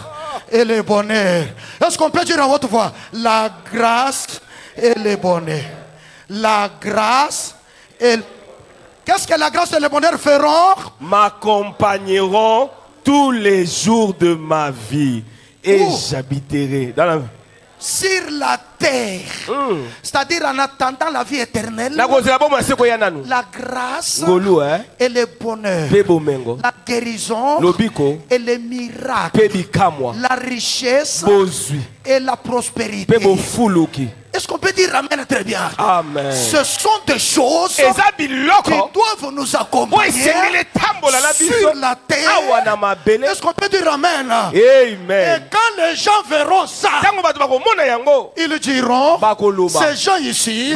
et le bonheur. Est-ce qu'on peut dire à votre voix? La grâce et le bonheur. La grâce et le... Qu'est-ce que la grâce et le bonheur feront? M'accompagneront tous les jours de ma vie et j'habiterai dans sur la terre. C'est-à-dire en attendant la vie éternelle. La grâce et le bonheur. La guérison et les miracles. La richesse et la prospérité. Est-ce qu'on peut dire Amen très bien? Amen. Ce sont des choses qui doivent nous accompagner sur la terre. Est-ce qu'on peut dire Amen? Amen. Et quand les gens verront ça, ils diront, ces gens ici,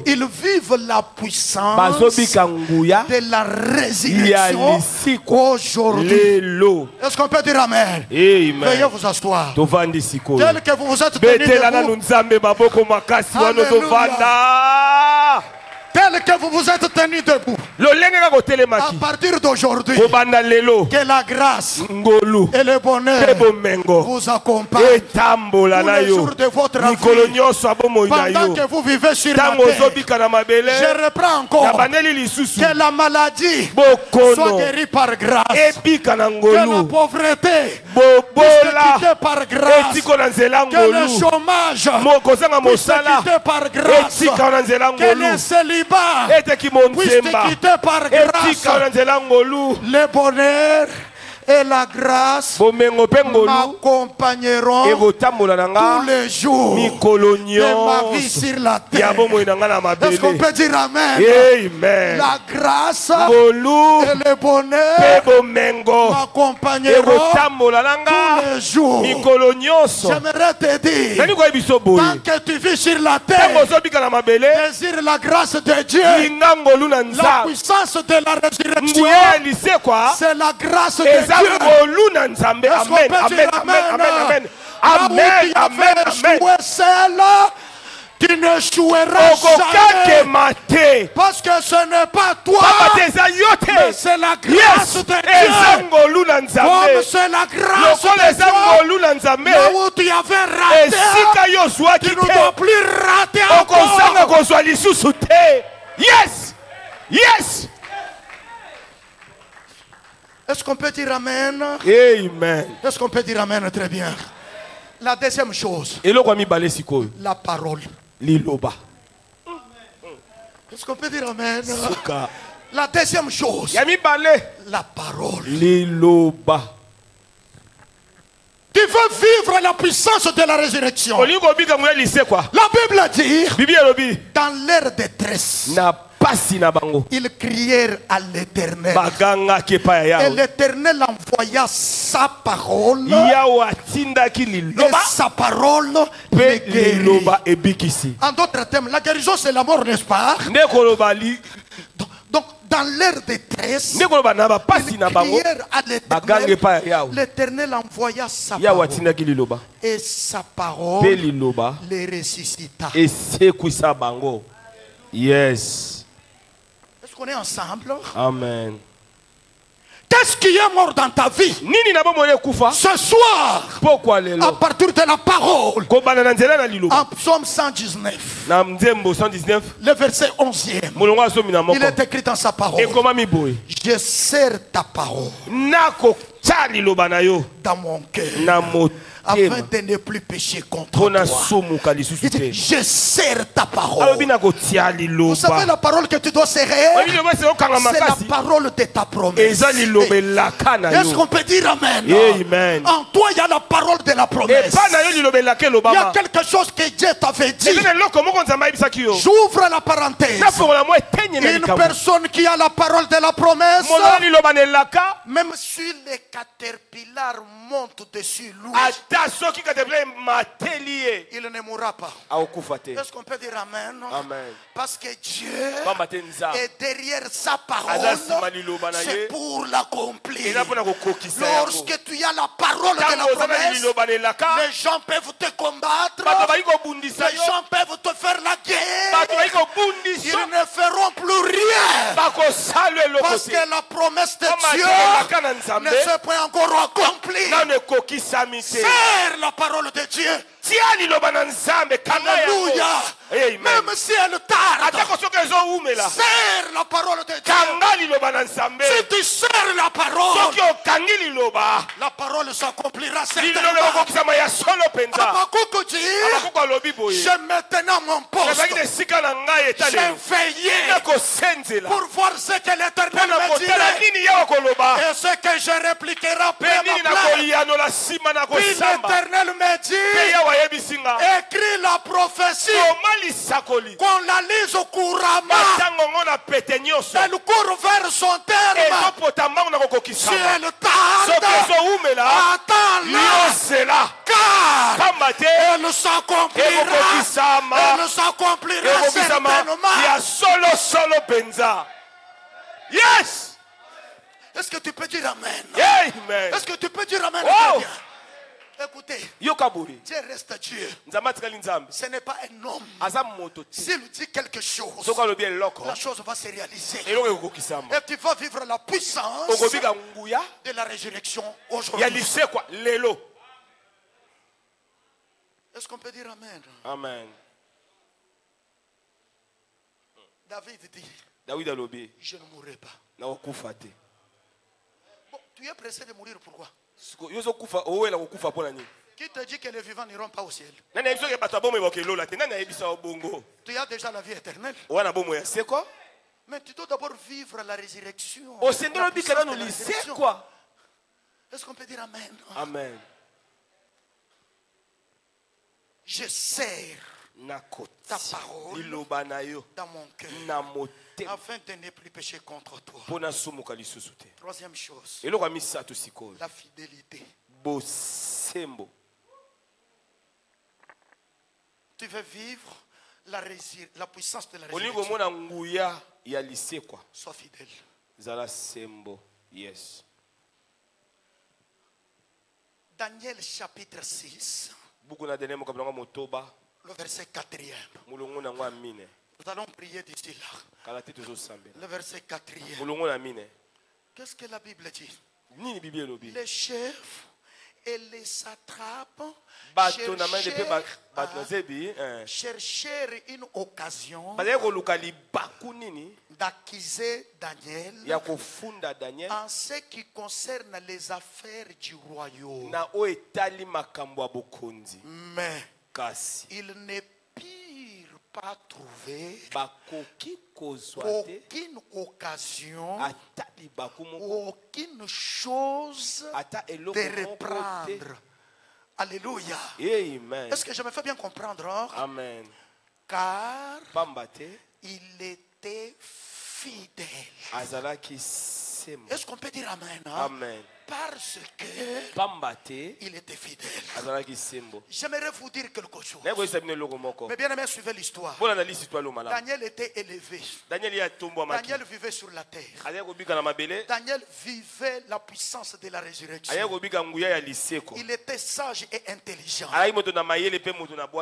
ils vivent la puissance de la résurrection aujourd'hui. Est-ce qu'on peut dire Amen? Veuillez vous asseoir. Tel que vous vous êtes tenu debout. Tel que vous vous êtes tenu debout. À partir d'aujourd'hui, que la grâce et le bonheur vous accompagnent tous les jours de votre vie. Pendant que vous vivez sur la terre, je reprends encore. Que la maladie soit guérie par grâce. Que la pauvreté puisse te quitter par grâce. Que le chômage puisse te quitter par grâce. Que le célibat puisse te quitter par grâce. Le bonheur et la grâce m'accompagneront tous les jours de ma vie sur la terre. Est-ce qu'on peut dire Amen? Amen. La grâce et le bonheur m'accompagneront tous les jours. J'aimerais te dire, tant que tu vis sur la terre, désire la grâce de Dieu. La puissance de la résurrection, c'est la grâce de Dieu. Amen, amen, amen, amen, amen, amen. Tu ne joueras jamais. Parce que ce n'est pas toi, mais c'est la grâce de Dieu. Comme c'est la grâce de Dieu. Là où tu avais raté, tu ne dois plus rater encore. Yes, yes. Est-ce qu'on peut dire Amen? Amen. Est-ce qu'on peut dire Amen très bien? La deuxième chose, la parole. Liloba. Est-ce qu'on peut dire amen? La deuxième chose, la parole. Liloba. Tu veux vivre la puissance de la résurrection. La Bible dit, dans leur détresse, ils crièrent à l'Éternel. Et l'Éternel envoya sa parole. Et sa parole les guérit. En d'autres termes, la guérison c'est la mort, n'est-ce pas? Donc, dans leur détresse, ils crièrent à l'Éternel. L'Éternel envoya sa parole. Et sa parole les ressuscita. Yes. Est-ce qu'on est ensemble? Amen. Qu'est-ce qui est mort dans ta vie? Ce soir, à partir de la parole, en psaume 119, le verset 11e, il est écrit dans sa parole, je serre ta parole dans mon cœur, afin de ne plus pécher contre toi. Je serre ta parole. Vous savez la parole que tu dois serrer? C'est la parole de ta promesse. Est-ce qu'on peut dire amen? Amen. En toi il y a la parole de la promesse. Il y a quelque chose que Dieu t'avait dit. J'ouvre la parenthèse. Une personne qui a la parole de la promesse, même si les caterpillars montent dessus lui, il ne mourra pas. Est-ce qu'on peut dire amen? Amen. Parce que Dieu est derrière sa parole. C'est pour l'accomplir. Lorsque tu as la parole de la promesse, les gens peuvent te combattre, les gens peuvent te faire la guerre, ils ne feront plus rien, parce que la promesse de Dieu ne s'est pas encore accomplie. Serre la parole de Dieu. Alléluia. Même si elle tarde, serre la parole de Dieu. Si tu serres la parole s'accomplira certainement. Habakkuk dit, j'ai maintenant mon poste. J'ai veillé pour voir ce que l'Éternel me dirait et ce que je répliquerai après ma plainte. Puis l'Éternel me dit, écris la prophétie, qu'on la lise couramment, elle court vers son terme. Si elle tarde, attends-la, car elle s'accomplira certainement. Yes. Est-ce que tu peux dire amen? Amen. Est-ce que tu peux dire amen? Wow. Écoutez, Dieu reste Dieu. Ce n'est pas un homme. S'il dit quelque chose, la chose va se réaliser. Et tu vas vivre la puissance de la résurrection aujourd'hui. Est-ce qu'on peut dire amen? Amen. David dit, je ne mourrai pas. Bon, tu es pressé de mourir, pourquoi? Qui te dit que les vivants n'iront pas au ciel? Tu as déjà la vie éternelle. Mais tu dois d'abord vivre la résurrection. Est-ce qu'on peut dire amen? Amen. Je serre ta parole dans mon cœur, afin de ne plus pécher contre toi. Troisième chose, la fidélité. Tu veux vivre la puissance de la résurrection. Sois fidèle. Yes. Daniel chapitre 6, le verset 4e. Nous allons prier d'ici là. Le verset 4e. Qu'est-ce que la Bible dit? Les chefs Et les satrapes cherchèrent une occasion d'accuser Daniel en ce qui concerne les affaires du royaume. Mais ils ne purent pas trouver aucune occasion, aucune chose de reprendre. Alléluia. Amen. Est-ce que je me fais bien comprendre? Amen. Car il était fidèle. Est-ce qu'on peut dire amen? Amen. Parce que il était fidèle. J'aimerais vous dire quelque chose. Mais bien aimé, suivez l'histoire. Daniel était élevé. Daniel vivait sur la terre. Daniel vivait la puissance de la résurrection. Il était sage et intelligent.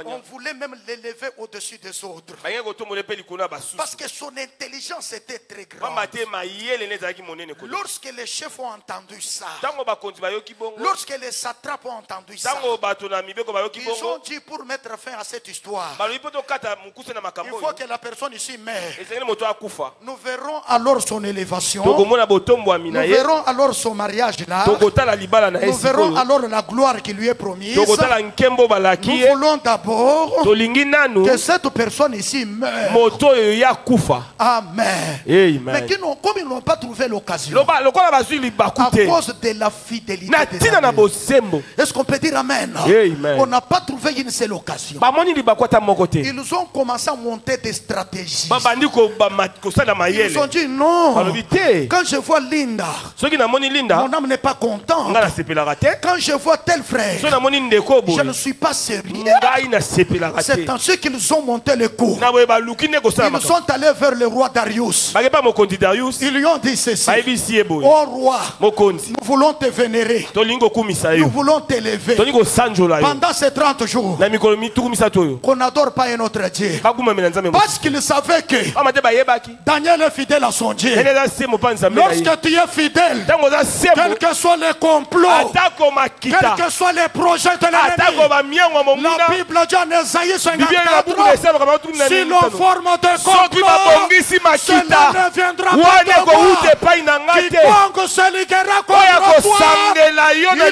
On voulait même l'élever au-dessus des autres. Parce que son intelligence était très grande. Lorsque les chefs ont entendu ça, lorsque les satrapes ont entendu ça, ils ont dit, pour mettre fin à cette histoire, il faut que la personne ici meure. Nous verrons alors son élévation. Nous verrons alors son mariage là. Nous verrons alors la gloire qui lui est promise. Nous voulons d'abord que cette personne ici meure. Amen. Mais comme ils n'ont pas trouvé l'occasion, à cause de la fidélité de Daniel. Est-ce qu'on peut dire amen? On n'a pas trouvé une seule occasion. Ils ont commencé à monter des stratégies. Ils ont dit non. Quand je vois Linda, mon âme n'est pas contente. Quand je vois tel frère, je ne suis pas sérieux. C'est ainsi qu'ils ont monté le coup. Ils sont allés vers le roi Darius. Ils lui ont dit ceci: ô roi, nous voulons te vénérer. Nous voulons t'élever. Pendant ces 30 jours, qu'on n'adore pas un autre Dieu. Parce qu'il savait que Daniel est fidèle à son Dieu. Lorsque tu es fidèle, quels que soient les complots, quels que soient les projets de l'ennemi, la Bible dit en Ésaïe 54, si l'on forme des complots, cela ne viendra pas de moi. Quiconque se liguera contre toi,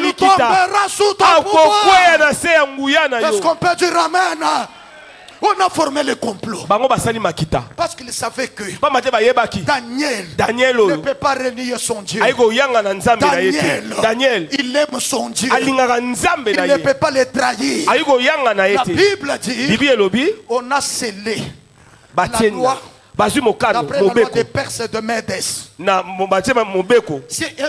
il tombera sous ta pouvoir. Est-ce qu'on peut dire amen? On a formé le complot. Parce qu'il savait que Daniel ne peut pas renier son Dieu. Daniel, il aime son Dieu. Il ne peut pas le trahir. La Bible dit, on a scellé la loi d'après la loi des Perses et de Médès.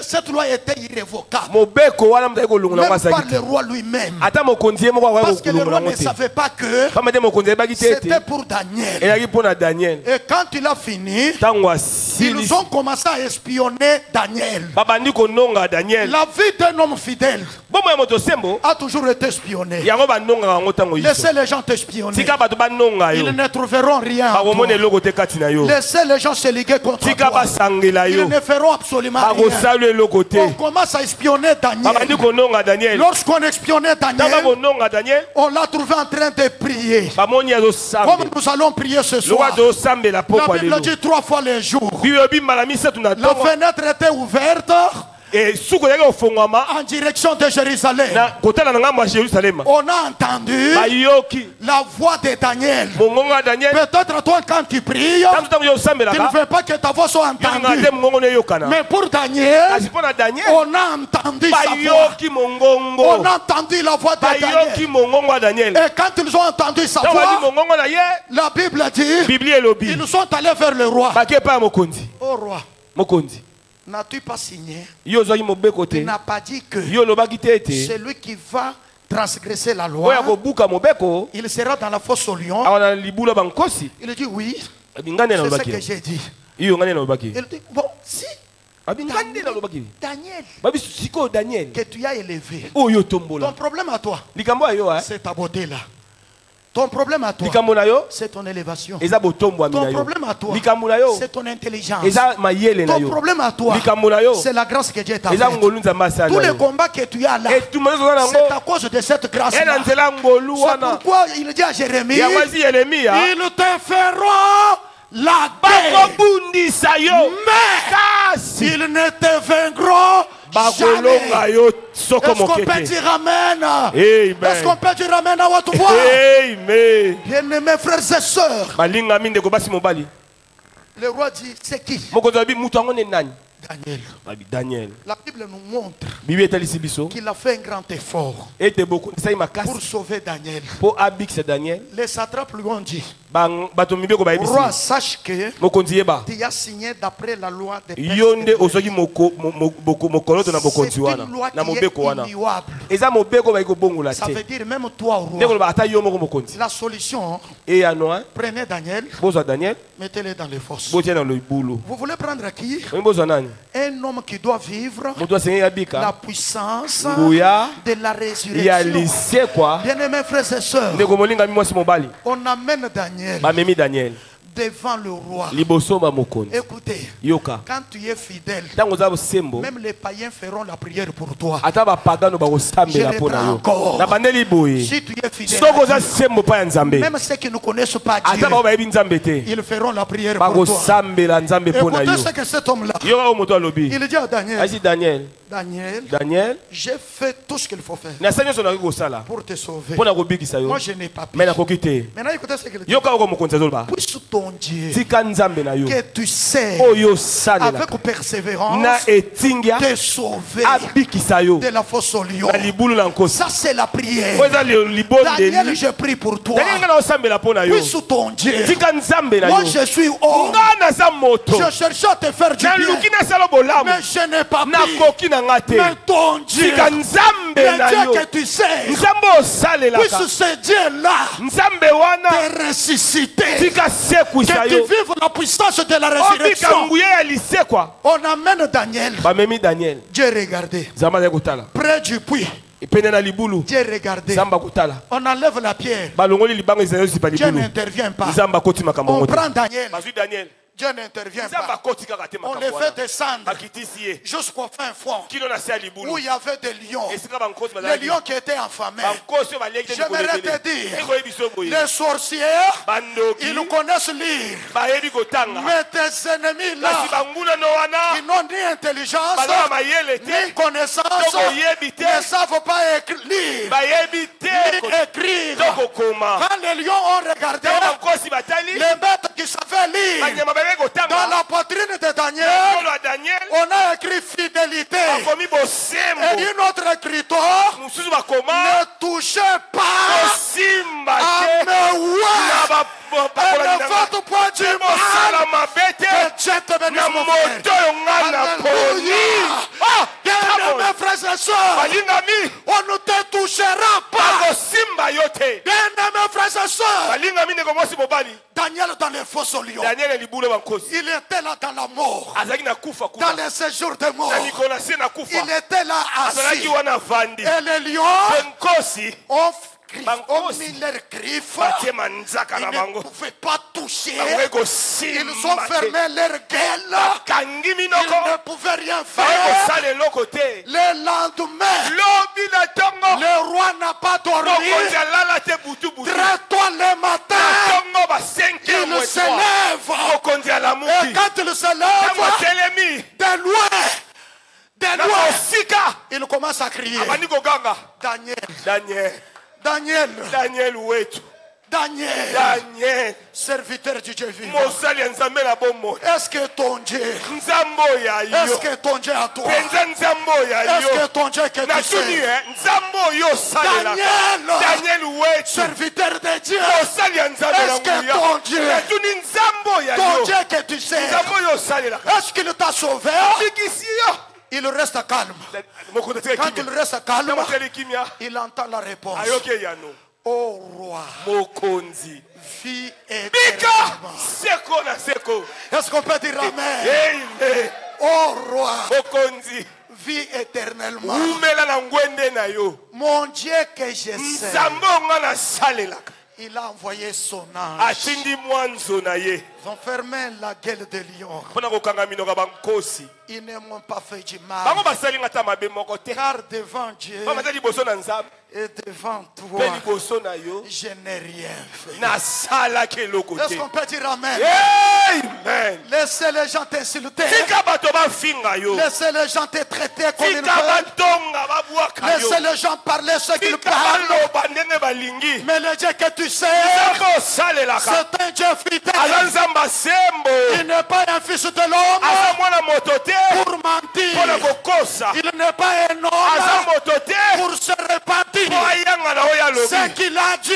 Cette loi était irrévocable. Même par le roi lui-même. Parce que le roi ne savait pas que c'était pour Daniel. Et quand il a fini, ils ont commencé à espionner Daniel. La vie d'un homme fidèle a toujours été espionnée. Laissez les gens t'espionner. Ils ne trouveront rien. Laissez les gens se liguer contre toi. Ils ne feront absolument rien. On commence à espionner Daniel. Lorsqu'on espionnait Daniel, on l'a trouvé en train de prier. Comme nous allons prier ce soir. La Bible dit 3 fois le jour. La fenêtre était ouverte en direction de Jérusalem. On a entendu la voix de Daniel. Peut-être toi quand tu pries, tu ne veux pas que ta voix soit entendue. Mais pour Daniel, on a entendu sa voix. On a entendu la voix de Daniel. Et quand ils ont entendu sa voix, la Bible dit, ils sont allés vers le roi. Oh roi, n'as-tu pas signé? Tu n'as pas dit que celui qui va transgresser la loi, il sera dans la fosse au lion. Il dit oui, c'est ce que j'ai dit. Il dit bon, si Daniel que tu as élevé, ton problème à toi, c'est ta beauté là. Ton problème à toi, c'est ton élévation. Ton problème à toi, c'est ton intelligence. Ton problème à toi, c'est la grâce que Dieu t'a faite. Tous les combats que tu as là, c'est à cause de cette grâce-là. C'est pourquoi il dit à Jérémie, ils te feront la guerre, mais ils ne te vaincront jamais. Est-ce qu'on peut dire amen? Est-ce qu'on peut dire amen à votre voix? Bien-aimés frères et sœurs, le roi dit, c'est qui? Daniel. La Bible nous montre qu'il a fait un grand effort pour sauver Daniel. Les satrapes lui ont dit, roi, sache que tu as signé d'après la loi des Perses. C'est une loi qui est immuable. Ça veut dire même toi, roi. La solution, prenez Daniel, mettez-le dans les fosses. Vous voulez prendre qui? Un homme qui doit vivre la puissance de la résurrection. Bien-aimés frères et sœurs, on amène Daniel devant le roi. Écoutez, quand tu es fidèle, même les païens feront la prière pour toi. Je reprends encore. Si tu es fidèle, même ceux qui ne connaissent pas Dieu, ils feront la prière pour toi. Écoutez ce que cet homme-là, il dit à Daniel, Daniel, j'ai fait tout ce qu'il faut faire pour te sauver. Moi, je n'ai pas pu. Maintenant, écoutez ce qu'il dit. Puisse ton Dieu que tu sais avec persévérance te sauver de la fosse au lion. Ça, c'est la prière. Daniel, je prie pour toi. Puisse ton Dieu. Moi, je suis homme. Je cherche à te faire du bien, mais je n'ai pas pu. Mais ton Dieu, le Dieu que tu sais, puisse ce Dieu-là te ressusciter, que tu vives la puissance de la résurrection. On amène Daniel. Dieu regardait près du puits. Dieu regardait. On enlève la pierre. Dieu n'intervient pas. On prend Daniel. Dieu n'intervient pas. On les fait descendre jusqu'au fin fond où il y avait des lions. Les lions qui étaient affamés. J'aimerais te dire, les sorciers, ils nous connaissent lire. Mais tes ennemis là, qui n'ont ni intelligence, ni connaissance, ne savent pas lire, ni écrire. Quand les lions ont regardé, les bêtes qui savaient lire, dans la poitrine de Daniel, on a écrit fidélité. Et une autre écriture, ne touchez pas à mes voix. Et ne faites pas du mal, que Dieu te bénisse, mon frère. Alléluia. Bien-aimés frères et sœurs, on ne te touchera pas. Bien-aimés frères et sœurs, Daniel dans les fosses au lion, il était là dans la mort, dans les séjours de mort, il était là assis. Et les lions ont mis leurs griffes, ils ne pouvaient pas toucher, ils ont fermé leur gueule, ils ne pouvaient rien faire. Le lendemain, le roi n'a pas dormi. Très tôt le matin, il se lève, et quand il se lève, de loin, il commence à crier, Daniel, serviteur du Dieu vivant. Est-ce que ton Dieu, est-ce que ton Dieu à toi, est-ce que ton Dieu que tu sais, Daniel, serviteur de Dieu, est-ce que ton Dieu que tu sais, est-ce qu'il t'a sauvé? Il reste calme. Quand il reste calme, il entend la réponse. Oh roi, vie éternellement. Est-ce qu'on peut dire amen? Oh roi, vie éternellement. Mon Dieu que je sais, Il a envoyé son ange. Ils ont fermé la gueule des lions. Ils ne m'ont pas fait du mal. Car devant Dieu et devant toi, je n'ai rien fait. Est-ce qu'on peut dire amen? Amen. Laissez les gens t'insulter. Laissez les gens te traiter comme ils veulent. Laissez les gens parler ce qu'ils parlent. Mais le Dieu que tu sais, c'est un Dieu fidèle. Il n'est pas un fils de l'homme pour mentir. Il n'est pas un homme pour se repentir. Ce qu'il a dit,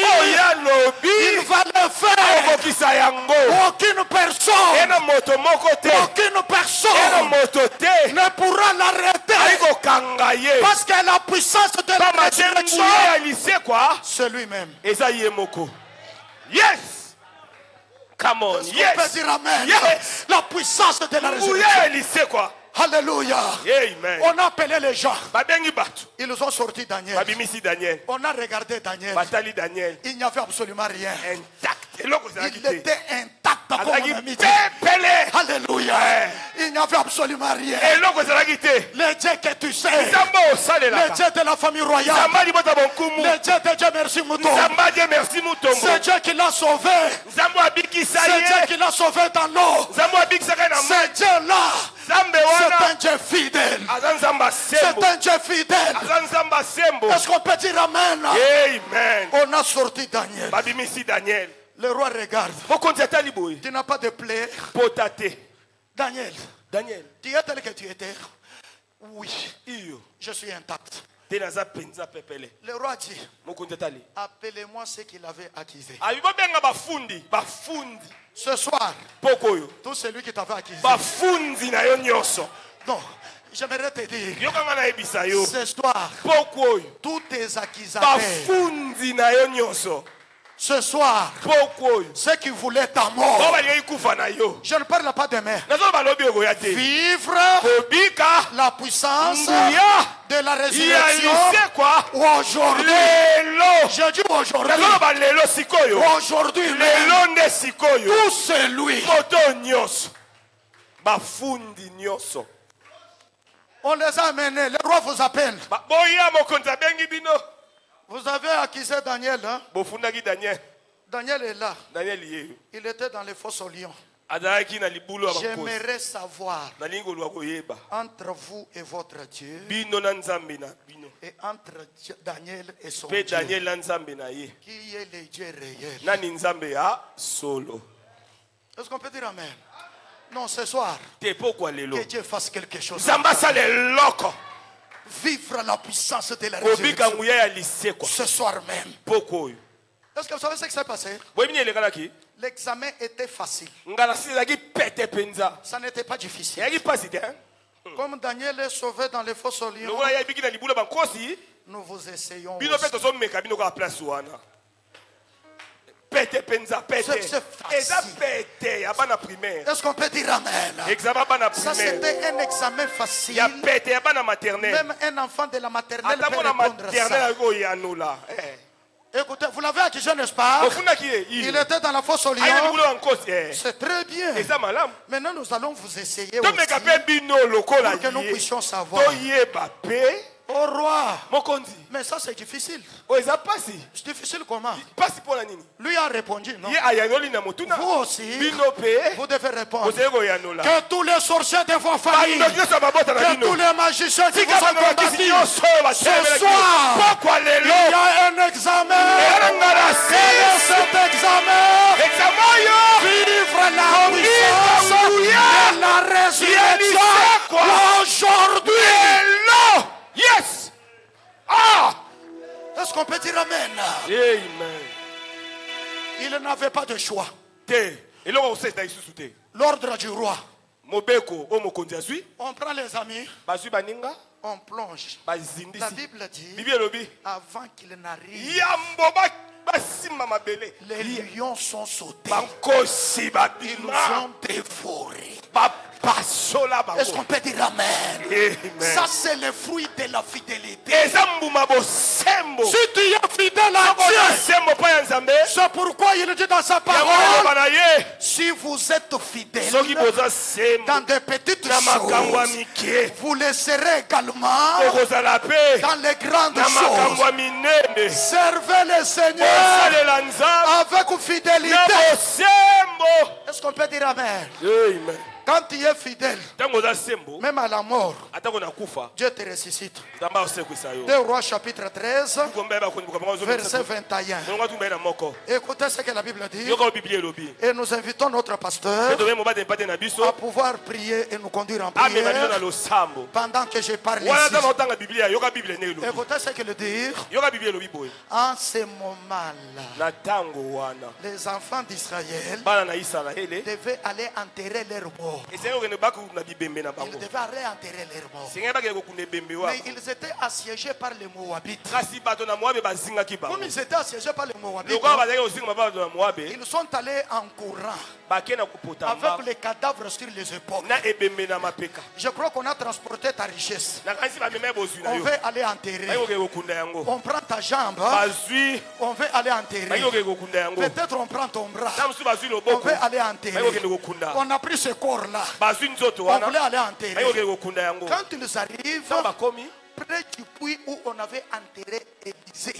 il va le faire. Aucune personne ne pourra l'arrêter. Parce que la puissance de la résurrection, c'est lui-même. Yes. Come on. Yes. On peut dire amen. Yes. La puissance de la résurrection. Alléluia. Amen. On a appelé les gens. Ils ont sorti Daniel. On a regardé Daniel. Il n'y avait absolument rien. Il était intact comme on a mis. Alléluia. Il n'y avait absolument rien. Le Dieu que tu sais. Le Dieu de la famille royale. Le Dieu de Dieu merci Mouton. C'est Dieu qui l'a sauvé. C'est Dieu qui l'a sauvé dans l'eau. C'est Dieu là. C'est un Dieu fidèle. C'est un Dieu fidèle. Est-ce qu'on peut dire amen? Amen. On a sorti Daniel. Le roi regarde. Tu n'as pas de plaie. Daniel. Tu es tel que tu étais. Oui. Je suis intact. Le roi dit, appelez-moi ce qu'il avait accusé. Ce soir, tout celui qui t'avait accusé. Non, j'aimerais te dire, ce soir, tous tes accusateurs, ce soir, ceux qui voulaient ta mort, je ne parle pas demain. Vivre la puissance de la résurrection aujourd'hui. Je dis aujourd'hui. Aujourd'hui même. Tout celui. On les a amenés. Le roi vous appelle. Vous avez accusé Daniel, hein? Daniel est là. Il était dans les fosses aux lions. J'aimerais savoir entre vous et votre Dieu et entre Daniel et son Dieu, qui est le Dieu réel. Est-ce qu'on peut dire amen? Non, ce soir, que Dieu fasse quelque chose. Vivre la puissance de la résurrection ce soir même. Est-ce que vous savez ce qui s'est passé? L'examen était facile. Ça n'était pas difficile. Comme Daniel est sauvé dans les fosses aux lions, nous vous essayons aussi. Est-ce qu'on peut dire amen? Ça c'était un examen facile. Même un enfant de la maternelle peut répondre à ça. Écoutez, vous l'avez accusé, n'est-ce pas? Il était dans la fosse aux lions. C'est très bien. Maintenant nous allons vous essayer aussi pour que nous puissions savoir. Au roi. Mais ça c'est difficile. C'est difficile comment? Lui a répondu non. Vous aussi, vous devez répondre. Que tous les sorciers de vos familles, que tous les magiciens qui vous ont combattu, ce soir, il y a un examen. Et cet examen, vivre la puissance de la résurrection aujourd'hui. Yes. Est-ce qu'on peut dire amen? Amen. Il n'avait pas de choix. L'ordre du roi. On prend les amis. On plonge. La Bible dit, avant qu'il n'arrive, les lions sont sautés. Ils nous ont dévorés. passe. Est-ce qu'on peut dire amen? Amen. Ça, c'est le fruit de la fidélité. Et ça mbuma bosembo. Si tu es fidèle à Dieu, c'est pourquoi il dit dans sa parole, si vous êtes fidèle dans des petites choses, vous le serez également dans les grandes choses. Servez le Seigneur avec fidélité. Est-ce qu'on peut dire amen? Amen. Quand tu es fidèle, même à la mort, Dieu te ressuscite. 2 Rois chapitre 13, verset 21. Écoutez ce que la Bible dit. Et nous invitons notre pasteur à pouvoir prier et nous conduire en prière pendant que je parle ici. Écoutez ce qu'il dit. En ce moment-là, les enfants d'Israël devaient aller enterrer leur mort. Ils devaient aller enterrer leur mort. Mais ils étaient assiégés par les Moabites. Comme ils étaient assiégés par les Moabites, ils sont allés en courant avec les cadavres sur les épaules. Je crois qu'on a transporté ta richesse. On veut aller enterrer. On prend ta jambe. On veut aller enterrer. Peut-être on prend ton bras. On veut aller enterrer. On a pris ce corps-là. On voulait aller enterrer. Quand ils arrivent près du puits où on avait enterré Élisée,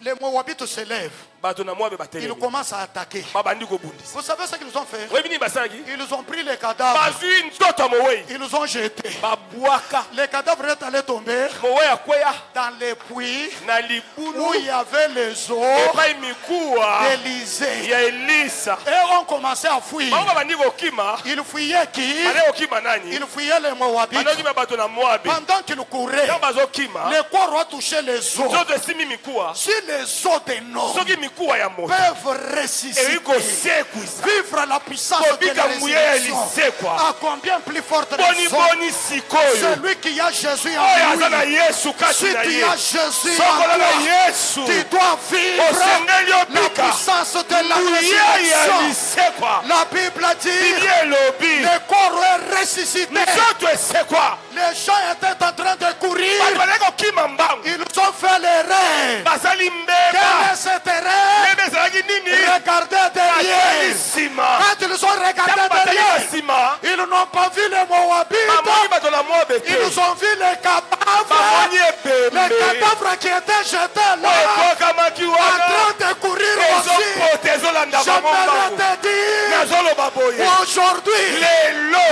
les Moabites se lèvent. Ils commencent à attaquer. Vous savez ce qu'ils ont fait? Ils ont pris les cadavres. Ils ont jeté. Les cadavres étaient allés tomber dans les puits où il y avait les os d'Élisée. Et on commençait à fuir. Ils fuyaient qui? Ils fuyaient les Moabites. Pendant qu'ils couraient, les corps ont touché les os. Si les os des noms peuvent ressusciter, vivre la puissance de la résurrection, à combien plus forte raison celui qui a Jésus en lui. Si tu as Jésus en toi, tu dois vivre la puissance de la résurrection. La Bible dit, les corps est ressuscité. Les gens étaient en train de courir. Ils ont fait les rêves. Quel est cet rêve? Regardez derrière. Quand ils ont regardé derrière, ils n'ont pas vu les Moabites. Ils ont vu les cadavres. Les cadavres qui étaient jetés là, en train de courir aussi. J'aimerais te dire, aujourd'hui,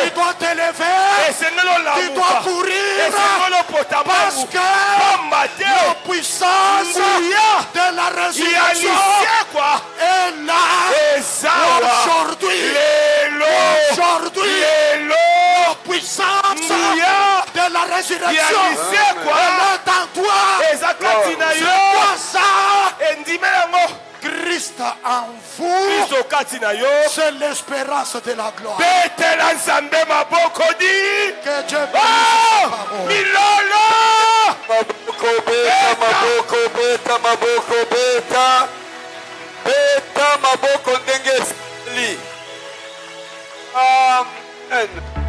tu dois te lever, tu dois courir, parce que la puissance de la résurrection est là. Aujourd'hui, la puissance de la résurrection est en toi. C'est quoi ça? Christ en vous, c'est l'espérance de la gloire. Que Dieu bénisse. Amen.